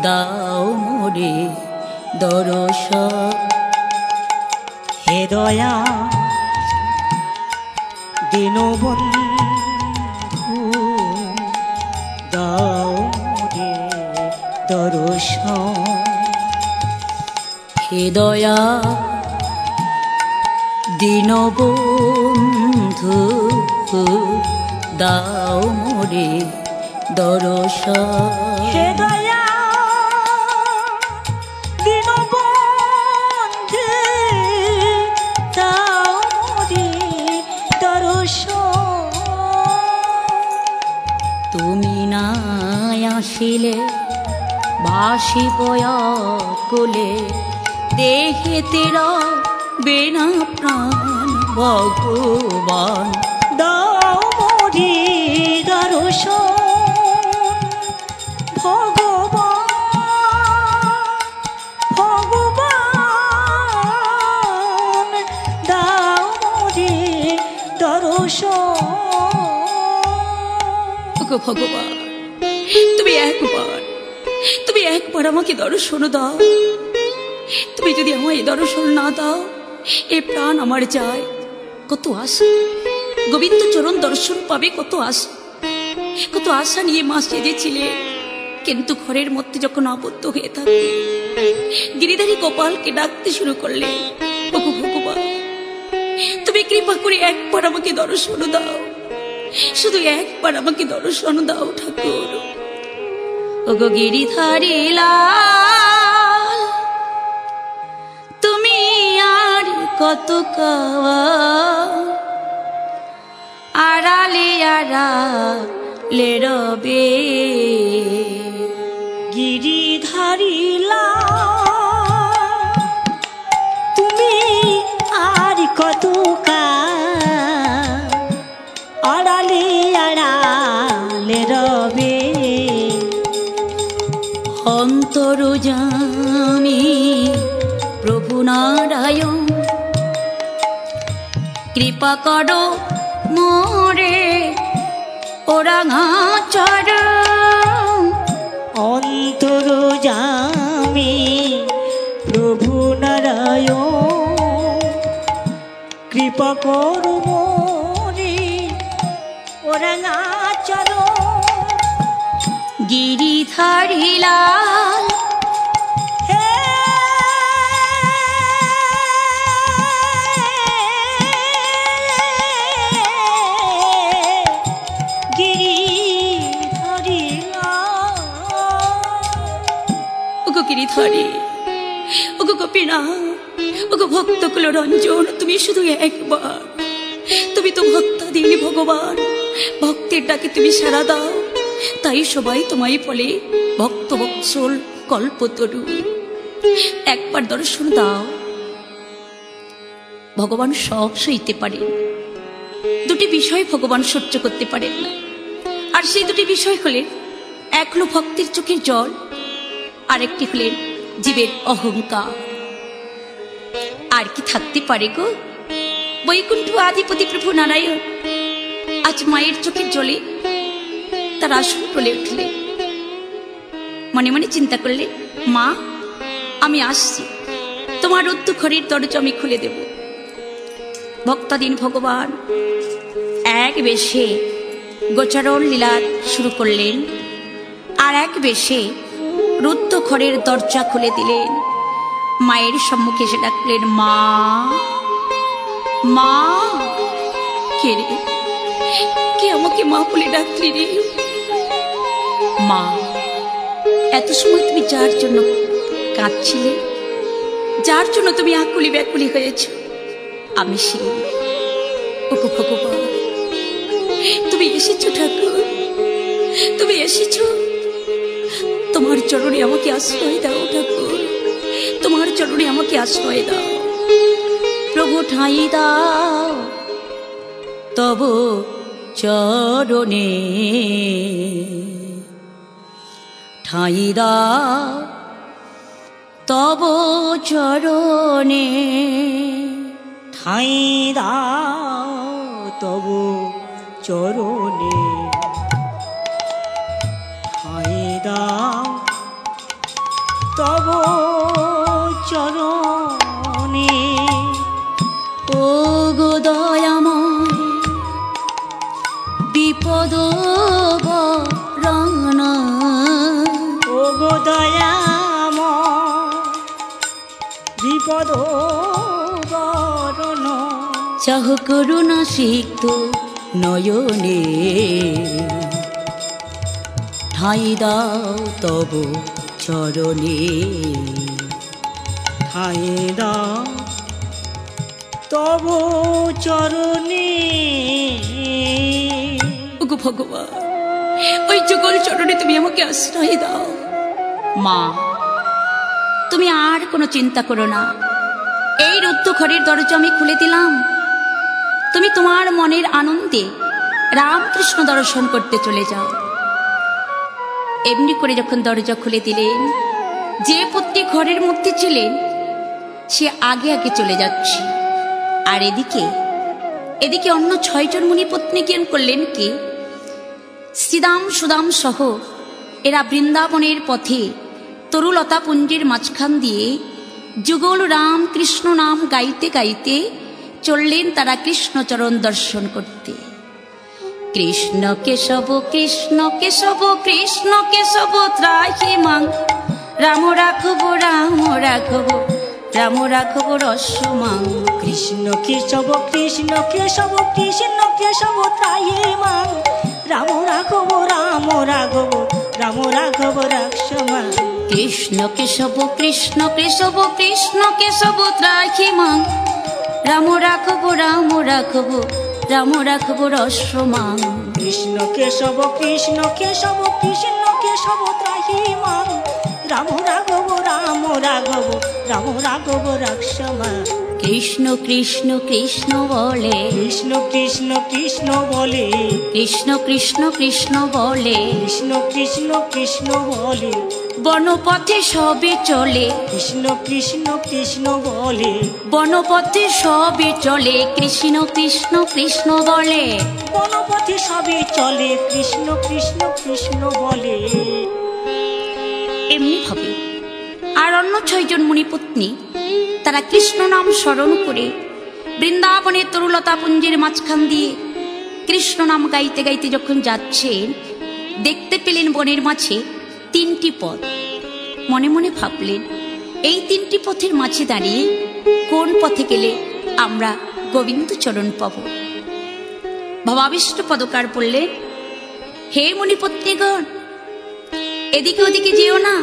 S1: দাও মোরে দর্শন।
S2: হে দয়া দীনবন্ধু দাও মোরে দর্শন।
S1: হে দয়া দীনবন্ধু দাও মোরে দর্শন।
S2: হে দয়া দীনবন্ধু দাও মোরে দর্শন।
S1: তুমি নাই আসিলে ভাসিব অকুলে, দেখিতে বেনা প্রাণ ভগবান।
S2: দাও মোরে দর্শন ভগবান, ভগবান দাও মোরে দর্শন।
S1: ওগো ভগবান, তুমি একবার আমাকে দর্শন দাও। তুমি যদি আমায় দর্শন না দাও, এ প্রাণ আমার যায়। কত আশা, গোবিন্দ চরণ দর্শন পাবে কত আশা, কত আশা নিয়ে মা সেজেছিলেন। কিন্তু ঘরের মধ্যে যখন আবদ্ধ হয়ে থাকে, গিরিধারী গোপালকে ডাকতে শুরু করলে, ওগো ভগবান, তুমি কৃপা করে একবার আমাকে দর্শন দাও, শুধু একবার আমাকে দর্শন দাও ঠাকুর। ওগো গিরিধারী লাল, তুমি আর কত আড়ালে আড়ালে রবে।
S2: গিরিধারী লাল, তুমি আর কত আড়ালে আড়ালে রবে।
S1: অন্তর্যামী প্রভু নারায়ণ, কৃপা করো মোরে ওরাঙাচর।
S2: অন্তর্যামী প্রভু নারায়ণ, কৃপা করো মোরে ওরাঙাচর।
S1: গিরিধারী লাল,
S2: হে গিরিধারী লাল,
S1: ওগো গিরিধারী, ওগো গোপীনাথ, ওগো ভক্তকুল রঞ্জন, তুমি শুধু একবার, তুমি তো ভক্তাধীন ভগবান, ভক্তের ডাকে তুমি সাড়া দাও। তাই সবাই তোমায় বলে ভক্ত বৎসল কল্পতরু। একবার দর্শন দাও। ভগবান সব সইতে পারেন, দুটি বিষয় ভগবান সহ্য করতে পারেন না। আর সেই দুটি বিষয় হলেন, এক হলো ভক্তের চোখের জল, আরেকটি হলেন জীবের অহংকার। আর কি থাকতে পারে গো? বৈকুণ্ঠ আধিপতি প্রভু নারায়ণ আজ মায়ের চোখের জলে তার আসন টলে উঠলে, মনে মনে চিন্তা করলে, মা আমি আসছি, তোমার রুদ্ধ ঘরের দরজা আমি খুলে দেব। ভক্তাধীন ভগবান এক বেশে গোচারণ লীলা শুরু করলেন, আর এক বেশে রুদ্ধ ঘরের দরজা খুলে দিলেন। মায়ের সম্মুখে এসে ডাকলেন, মা মা। কে রে? কে আমাকে মা বলে ডাকলি রে? মা, এত সময় তুমি যার জন্য কাঁদছিলে, যার জন্য তুমি আকুলি ব্যাকুলি হয়েছ, আমি সেই। ওগো ভগবান, তুমি এসেছো ঠাকুর, তুমি এসেছো। তোমার চরণে আমাকে আশ্রয় দাও ঠাকুর, তোমার চরণে আমাকে আশ্রয় দাও। প্রভু ঠাঁই দাও তব চরণে, ঠাঁই দাও তব চরণে।
S2: ঠাঁই দাও তব চরণে। তব চরণে।
S1: ও গো দয়াময় বিপদ বরণ,
S2: ও গো দয়াময় বিপদ বরণ।
S1: চাহ করুণা সিক্ত নয়নে, ঠাঁই দাও তব চরণে।
S2: ঠাঁই দাও তব চরণে।
S1: ওগো ভগবান, ওই যুগল চরণে তুমি আমাকে আশ্রয় দাও। মা, তুমি আর কোনো চিন্তা করো না। এই রুদ্ধ ঘরের দরজা আমি খুলে দিলাম। তুমি তোমার মনের আনন্দে রামকৃষ্ণ দর্শন করতে চলে যাও। এমনি করে যখন দরজা খুলে দিলেন, যে পত্নী ঘরের মধ্যে ছিলেন সে আগে আগে চলে যাচ্ছে। আর এদিকে অন্য 6 জন মুনি পত্নী জ্ঞান করলেন কি, শ্রীদাম সুদাম সহ এরা বৃন্দাবনের পথে তরুলতা পুঞ্জের মাঝখান দিয়ে যুগল রাম কৃষ্ণ নাম গাইতে গাইতে চললেন তারা কৃষ্ণচরণ দর্শন করতে। কৃষ্ণ কেশব কৃষ্ণ কেশব কৃষ্ণ কেশব ত্রাহি মাং, রাম রাঘব রাম রাঘব রাম রাঘব রসমাং।
S2: কৃষ্ণ কেশব কৃষ্ণ কেশব কৃষ্ণ কেশব ত্রাহি মাং, রাম রাঘব রাম রাঘব রাম রাঘব রক্ষমাং।
S1: কৃষ্ণ কেশব কৃষ্ণ কেশব কৃষ্ণ কেশব ত্রাহি মাং, রাম রাঘব রাম রাঘব রাম রাঘব রসমাং।
S2: কৃষ্ণ কেশব কৃষ্ণ কেশব কৃষ্ণ কেশব ত্রাহি মাং, রাম রাঘব রাম রাঘব রাম রাঘব রক্ষমাং।
S1: কৃষ্ণ কৃষ্ণ কৃষ্ণ বলে,
S2: কৃষ্ণ কৃষ্ণ কৃষ্ণ বলে,
S1: কৃষ্ণ কৃষ্ণ কৃষ্ণ বলে,
S2: কৃষ্ণ কৃষ্ণ কৃষ্ণ বলে,
S1: বনপথে সবে চলে।
S2: কৃষ্ণ কৃষ্ণ কৃষ্ণ বলে,
S1: বনপথে সবে চলে, কৃষ্ণ কৃষ্ণ কৃষ্ণ বলে।
S2: বনপথে সবে চলে, কৃষ্ণ কৃষ্ণ কৃষ্ণ বলে।
S1: এমনি ভাবে আর অন্য 6 জন মুনিপত্নী তারা কৃষ্ণ নাম স্মরণ করে বৃন্দাবনের তরুলতা পুঞ্জের মাঝখান দিয়ে কৃষ্ণ নাম গাইতে গাইতে যখন যাচ্ছেন, দেখতে পেলেন বনের মাঝে 3টি পথ। মনে মনে ভাবলেন, এই 3টি পথের মাঝে দাঁড়িয়ে কোন পথে গেলে আমরা গোবিন্দ চরণ পাব। ভাবাবিষ্ট পদকার বললেন, হে মুনিপত্নীগণ, এদিকে ওদিকে যেও না।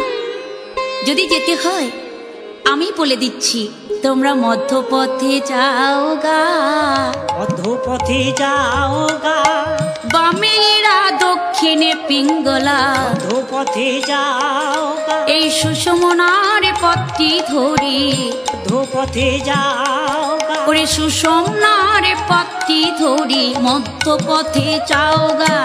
S1: যদি যেতে হয় আমি বলে দিচ্ছি, তোমরা মধ্যপথে যাও গা,
S2: মধ্যপথে যাও গা,
S1: বামেরা দক্ষিণে পিঙ্গলা,
S2: মধ্যপথে যাও গা,
S1: এই সুষমনার পথটি ধরি,
S2: মধ্যপথে যাও গা,
S1: ওরে সুষমনার পথটি ধরি, মধ্যপথে যাও গা।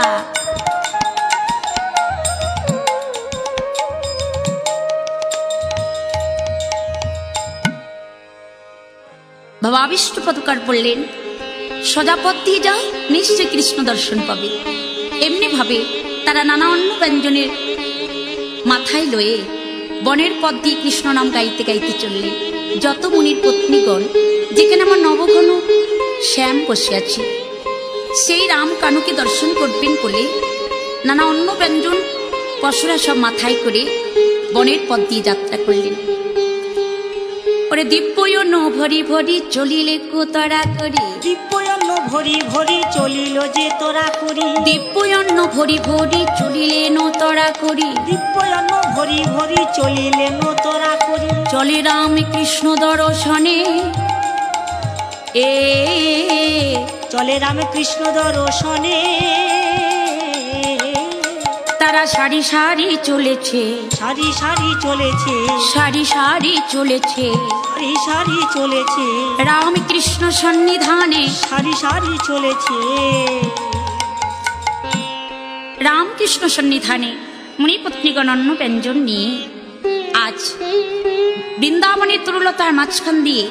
S1: ভাবাবিষ্ট পদকার বললেন, সোজা পথ দিয়ে যাও, নিশ্চয় কৃষ্ণ দর্শন পাবে। এমনি ভাবে তারা নানা অন্য ব্যঞ্জনের মাথায় লয়ে বনের পথ দিয়ে কৃষ্ণ নাম গাইতে গাইতে চললেন। যত মুনির পত্নীগণ, যেখানে আমার নবঘন শ্যাম বসে আছে, সেই রাম কানুকে দর্শন করবেন বলে নানা অন্য ব্যঞ্জন পশুরা সব মাথায় করে বনের পথ দিয়ে যাত্রা করলেন। ওরে দিব্যয়ন ভরি ভরি চলিলে কোতরা করি,
S2: দিব্যয়ন ভরি ভরি চলিল যে তোরা করি,
S1: দিব্যয়ন ভরি ভরি চলিলে নোতরা করি,
S2: দিব্যয়ন ভরি ভরি চলিলে নোতরা করি।
S1: চলে রাম কৃষ্ণ দর্শনে,
S2: চলে রাম কৃষ্ণ দর্শনে,
S1: তারা সারি সারি চলেছে,
S2: সারি সারি চলেছে,
S1: সারি সারি চলেছে,
S2: সারি সারি চলেছে,
S1: রাম কৃষ্ণ সন্নিধানে,
S2: সারি সারি চলেছে।
S1: রামকৃষ্ণ সন্নিধানে মুনিপত্নীগণ অন্য ব্যঞ্জন নিয়ে আজ বৃন্দাবনের তরুলতার মাঝখান দিয়ে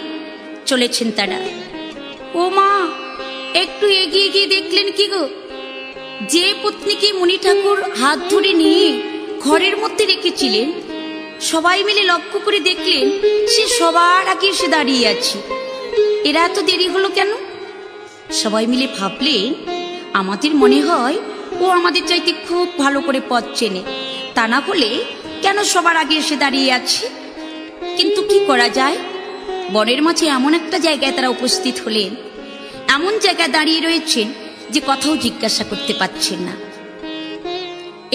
S1: চলেছেন তারা। ও মা, একটু এগিয়ে গিয়ে দেখলেন কি গো, যে পত্নীকে মুনি ঠাকুর হাত ধরে নিয়ে ঘরের মধ্যে রেখেছিলেন, সবাই মিলে লক্ষ্য করে দেখলেন সে সবার আগে এসে দাঁড়িয়ে আছে। এরা এত দেরি হলো কেন? সবাই মিলে ভাবলেন আমাদের মনে হয় ও আমাদের চাইতে খুব ভালো করে পথ চেনে, তা না হলে কেন সবার আগে এসে দাঁড়িয়ে আছে। কিন্তু কি করা যায়, বনের মাঝে এমন একটা জায়গায় তারা উপস্থিত হলেন, এমন জায়গায় দাঁড়িয়ে রয়েছেন যে কথাও জিজ্ঞাসা করতে পারছেন না।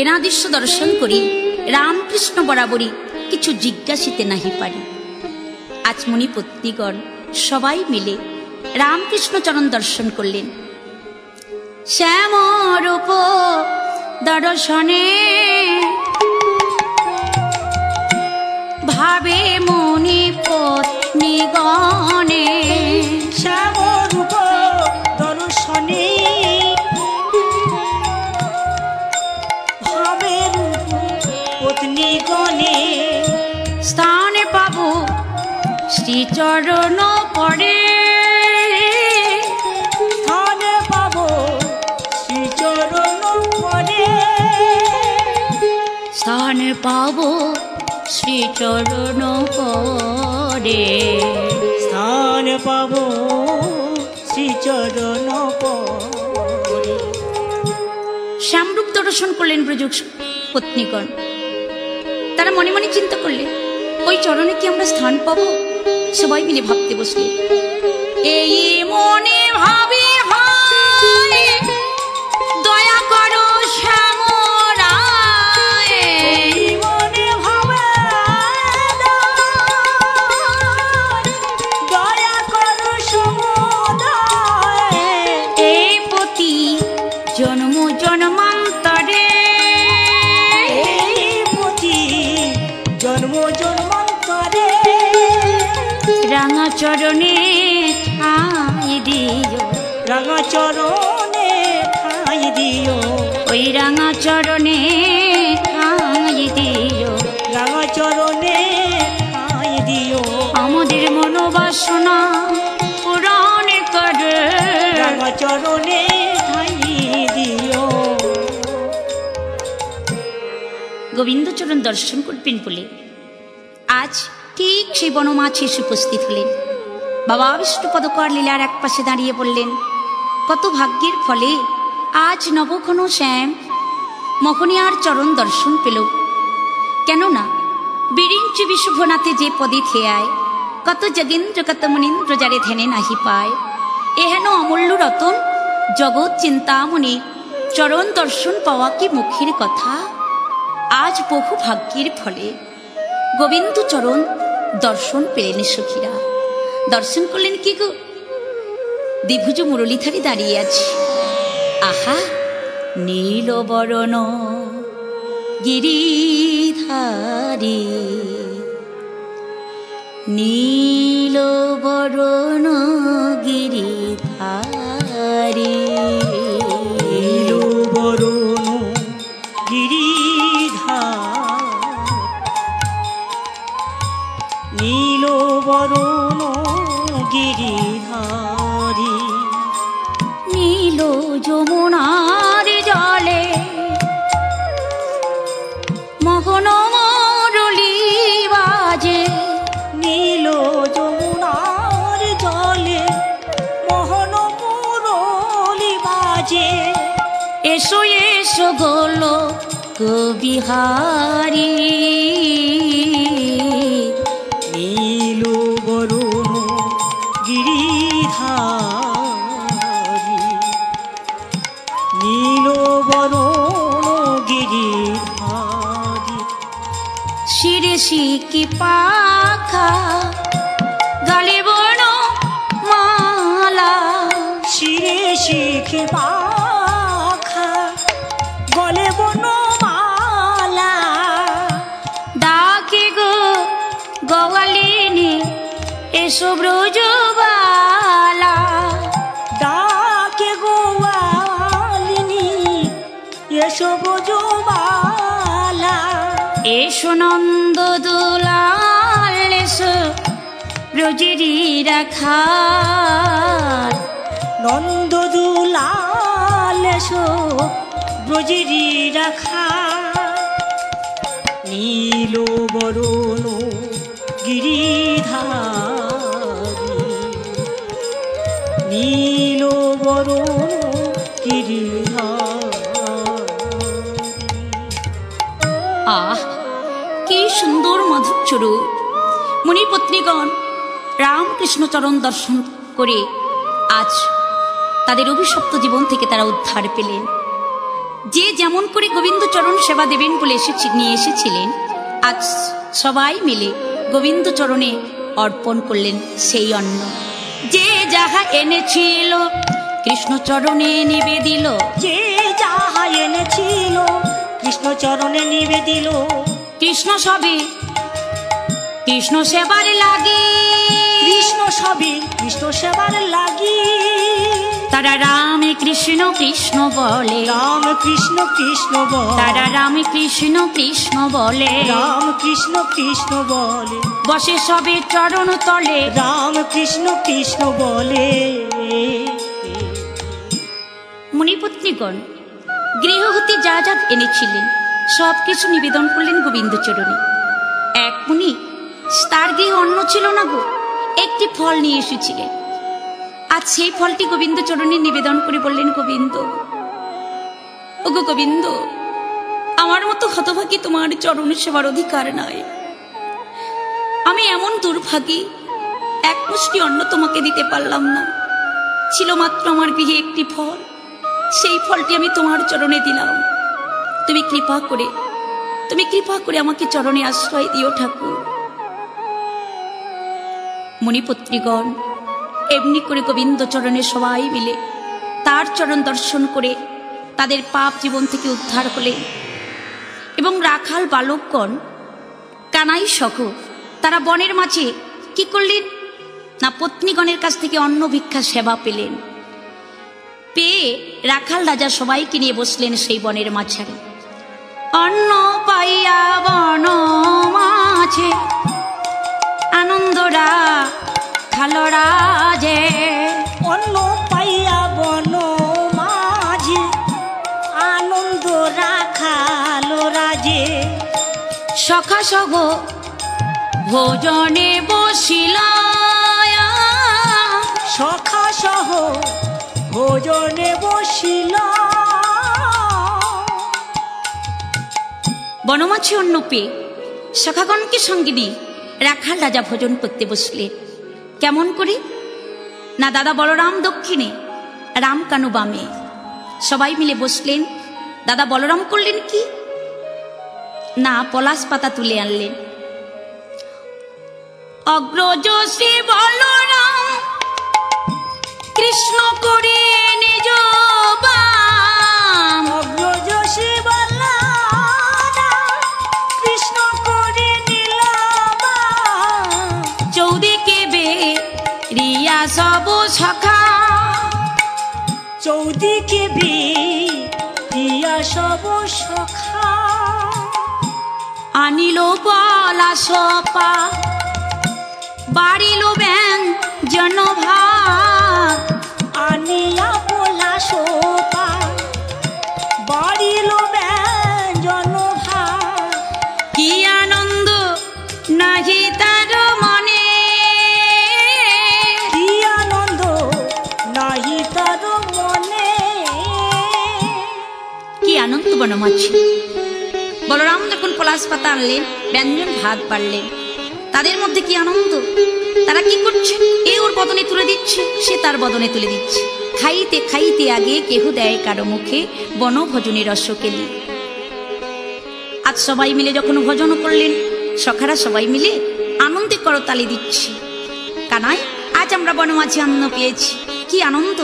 S1: এরা দৃশ্য দর্শন করি রামকৃষ্ণ বরাবরই কিছু জিজ্ঞাসিতে নাহি পারি। আচমনি পত্নীগণ সবাই মিলে রামকৃষ্ণ চরণ দর্শন করলেন। শ্যাম রূপ দর্শনে ভাবে মুনি পত্নীগণে,
S2: শ্যাম রূপ দর্শনে ভাবে রূপ পত্নীগণে,
S1: স্থানে পাব শ্রীচরণ পরে,
S2: স্থানে পাব শ্রীচরণ পরে,
S1: স্থানে পাব শ্রীচরণ পরে,
S2: স্থান পাব শ্রীচরণ পরে।
S1: শ্যামরূপ দর্শন করলেন ব্রজ পত্নীগণ। তারা মনে মনে চিন্তা করলেন ওই চরণে কি আমরা স্থান পাবো? সবাই মিলে ভাবতে বসলেন। এই মনে ভাবি হয় দয়া করো শ্যামরায়,
S2: মনে ভাবে দয়া করো সমুদয়,
S1: এই পতি জন্ম জন্মান্তরে,
S2: এই পতি জন্ম জন্মান্তরে,
S1: রাঙা চরণে ঠাঁই দিও,
S2: রাঙা চরণে ঠাঁই দিও,
S1: ওই রাঙা চরণে ঠাঁই দিও,
S2: রাঙা চরণে ঠাঁই দিও,
S1: আমাদের মনোবাসনা পূরণ করে,
S2: রাঙা চরণে ঠাঁই দিও।
S1: গোবিন্দচরণ দর্শন করবেন বলে আজ ঠিক সেই বনমাঝে এসে উপস্থিত হলেন। বাবা বিষ্ণুপদকর লীলার এক পাশে দাঁড়িয়ে বললেন, কত ভাগ্যের ফলে আজ নবঘন শ্যাম মোহনিয়ার চরণ দর্শন পেল। কেননা বিরিঞ্চি বিশুভনাথে যে পদে থেয়ায়, কত যোগীন্দ্র কত মুনীন্দ্র যারে ধ্যানে নাহি পায়, এহেন অমূল্য রতন জগৎ চিন্তামণি চরণ দর্শন পাওয়া কি মুখের কথা। আজ বহু ভাগ্যের ফলে গোবিন্দ চরণ দর্শন পেলেন সখীরা। দর্শন করলেন কি গো? দ্বিভুজ মুরলীধারী দাঁড়িয়ে আছে। আহা, নীল বরণ গিরিধারী, নীল বরণ গিরিধারী,
S2: নীল বরণ গিরিধার, নীল বরণ গিরিধারী,
S1: নীল যমুনার জলে মোহন মুরলী বাজে,
S2: নীল যমুনার জলে মোহন মুরলী বাজে,
S1: এসো এসো গোলো কবিহারি,
S2: নীল বরণ গিরিধারী, নীল বরণ গিরিধারী,
S1: শিরে শিকি পাখা গালে বন মালা,
S2: শিরে শিখে পাখা গলে বনমালা,
S1: ডাকে গো গওয়ালিনী এসো ব্রজবালা,
S2: ডাকে গোয়ালিনী এসো ব্রজবালা,
S1: এসো নন্দ দুলাল এসো ব্রজেরি রাখাল,
S2: নন্দ দুলাল এসো ব্রজেরি রাখা, নীল বরণ গিরিধারী, নীল বরণ গিরিধারী।
S1: আহ, কি সুন্দর মাধুর্য রূপ! মুনিপত্নীগণ রামকৃষ্ণ চরণ দর্শন করে আজ তাদের অভিশপ্ত জীবন থেকে তারা উদ্ধার পেলেন। যে যেমন করে গোবিন্দ চরণ সেবা দেবেন বলে নিয়ে এসেছিলেন, আজ সবাই মিলে গোবিন্দ চরণে অর্পণ করলেন সেই অন্ন। যে যাহা এনেছিল কৃষ্ণ চরণে নিবেদিল,
S2: যে যাহা এনেছিল কৃষ্ণ চরণে নিবেদিল।
S1: কৃষ্ণ সবে কৃষ্ণ সেবার লাগি,
S2: কৃষ্ণ সবে কৃষ্ণ সেবার লাগি।
S1: তারা রামে কৃষ্ণ কৃষ্ণ বলে,
S2: রাম কৃষ্ণ কৃষ্ণ বলে।
S1: তারা রামে কৃষ্ণ কৃষ্ণ বলে,
S2: রাম কৃষ্ণ কৃষ্ণ বলে।
S1: বসে সবে চরণ তলে,
S2: রাম কৃষ্ণ কৃষ্ণ বলে।
S1: মুনিপত্নীগণ গৃহ হতে যা যা এনেছিলেন সব কিছু নিবেদন করলেন গোবিন্দ চরণে। এক মুনি, তার গৃহে অন্ন ছিল না গো, একটি ফল নিয়ে এসেছিলেন। আজ সেই ফলটি গোবিন্দ চরণে নিবেদন করে বললেন, গোবিন্দ, ওগো গোবিন্দ, আমার মতো হতভাগী তোমার চরণ সেবার অধিকার নাই। আমি এমন দুর্ভাগী, এক মুষ্টি অন্ন তোমাকে দিতে পারলাম না। ছিল মাত্র আমার গৃহে একটি ফল, সেই ফলটি আমি তোমার চরণে দিলাম। তুমি কৃপা করে আমাকে চরণে আশ্রয় দিও ঠাকুর। মুনিপত্রীগণ এমনি করে গোবিন্দ চরণে সবাই মিলে তার চরণ দর্শন করে তাদের পাপ জীবন থেকে উদ্ধার হলেন। এবং রাখাল বালকগণ কানাই সহ তারা বনের মাঝে কি করলেন না, পত্নীগণের কাছ থেকে অন্ন ভিক্ষা সেবা পেলেন। পেয়ে রাখাল রাজা সবাইকে নিয়ে বসলেন সেই বনের মাঝারে। অন্ন পাইয়া বন মাঝে আনন্দরা খালরা যে,
S2: অন্ন পাইয়া বন মাঝে আনন্দ রাখালো রাজে।
S1: সখা সগ ভোজনে বসিলা,
S2: সখা সহ ভোজনে বসিল।
S1: বনমাছি অন্ন পেয়ে সখাগণকে সঙ্গে নিয়ে রাখাল রাজা ভোজন করতে বসলেন। কেমন করে না, দাদা বলরাম দক্ষিণে, রাম কানু বামে, সবাই মিলে বসলেন। দাদা বলরাম করলেন কি না, পলাশ পাতা তুলে আনলেন। অগ্রজ শ্রী বলরাম কৃষ্ণ করে নিজ বাম,
S2: অগ্রজ শ্রী বলরাম কৃষ্ণ করে নিল বাম।
S1: চৌদিকে বে রিয়া সব সখা,
S2: চৌদিকে বিয়া সব সখা।
S1: আনিল পলাশ পা, বাড়িল ব্যাং জনভাগ,
S2: আনিয়া পলাশ পা, বাড়িল ব্যঞ্জন ভাগ।
S1: কি আনন্দ নাহি তার মনে,
S2: কি আনন্দ নাহি তার মনে।
S1: কি আনন্দ বনমাছি। বলরাম যখন পলাশ পাতা আনলেন, ব্যঞ্জন ভাত বাড়লেন, তাদের মধ্যে কি আনন্দ। তারা কি করছে, এ ওর বদনে তুলে দিচ্ছে, সে তার বদনে তুলে দিচ্ছে। খাইতে খাইতে আগে কেহ দেয় কারো মুখে বনভোজনের রসকেলি। আজ সবাই মিলে যখন ভোজন করলেন, সখারা সবাই মিলে আনন্দে করতালি দিচ্ছে। কানাই, আজ আমরা বনমাঝি অন্ন পেয়েছি, কি আনন্দ।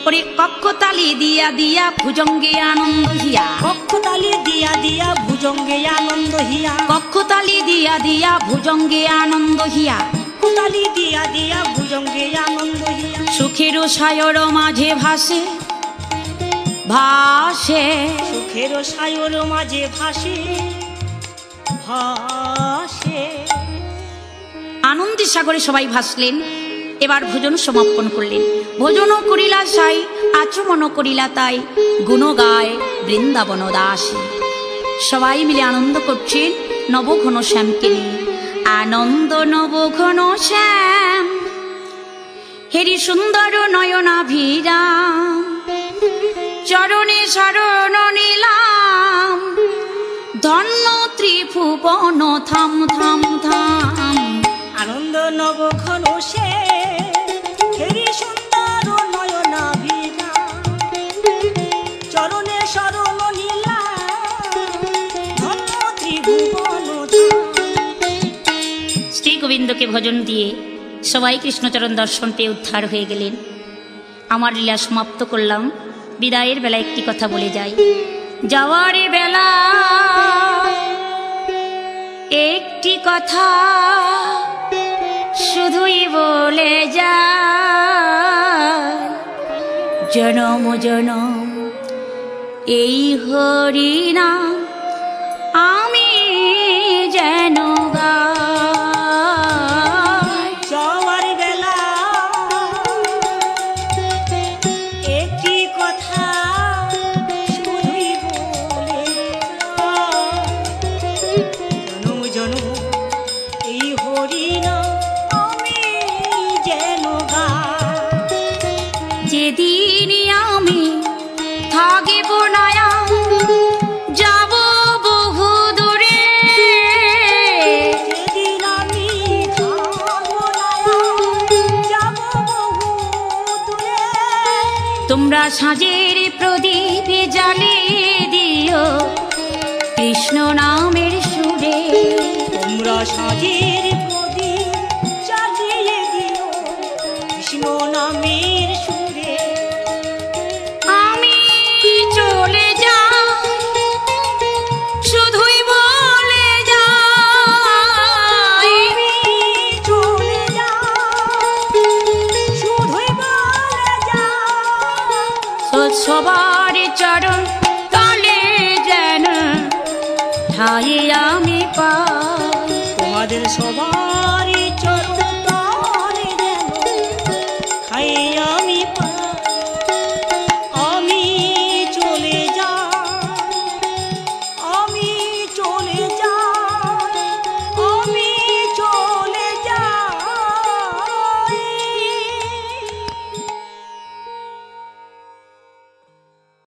S1: ওরে কক্ষতালি দিয়া দিয়া ভুজঙ্গে আনন্দ হিয়া,
S2: কক্ষতালি দিয়া দিয়া ভুজঙ্গে আনন্দ হিয়া।
S1: কক্ষতালি দিয়া দিয়া ভুজঙ্গে আনন্দ হিয়া,
S2: কক্ষতালি দিয়া দিয়া ভুজঙ্গে আনন্দ হিয়া।
S1: সুখের সায়র মাঝে ভাসে ভাসে,
S2: সুখের সায়র মাঝে ভাসে ভাসে।
S1: আনন্দের সাগরে সবাই ভাসলেন। এবার ভোজন সমাপন করলেন। ভোজনও করিলা সাই, আচমনও করিলা তাই, গুণ গায় বৃন্দাবন দাসী। সবাই মিলে আনন্দ করছেন। নবঘন শ্যামকে নিয়ে। আনন্দ নবঘন শ্যাম হেরি সুন্দর নয়নাভিরাম, চরণে শরণ নিলাম, ধন্য ত্রিভুবন থাম থাম থাম।
S2: আনন্দ নবঘন সে হেরি সুন্দর নয়নাভিরাম, চরণে শরণ নিলাম, ধন্য ত্রিভুবন ধাম।
S1: শ্রী গোবিন্দকে ভজন দিয়ে সবাই কৃষ্ণচরণ দর্শন পেয়ে উদ্ধার হয়ে গেলেন। আমার লীলা সমাপ্ত করলাম। বিদায়ের বেলা একটি কথা বলে যাই। যাওয়ার বেলা একটি কথা শুধুই বলে যায়, জনম জনম এই হরিনাম আমি যেন গাই।
S2: যাওয়ার বেলা একটি কথা শুধুই বলে যায়, জনম জনম এই হরিনাম আমি যেন গাই।
S1: যেদিন আমি থাকিব না যাব বহু দূরে,
S2: যেদিন আমি থাকবো না যাব বহু দূরে,
S1: তোমরা সাঁঝের প্রদীপ জ্বালিয়ে দিও কৃষ্ণ নামের সুরে।
S2: তোমরা সাঁঝের প্রদীপ জ্বালিয়ে দিও কৃষ্ণ নামের সুরে।
S1: আমি চলে যাই শুধুই বলে যাই,
S2: আমি চলে যাই শুধুই বলে যাই,
S1: সবার চরণ তলে যেন ঠাই আমি পাই।
S2: তোমাদের সবার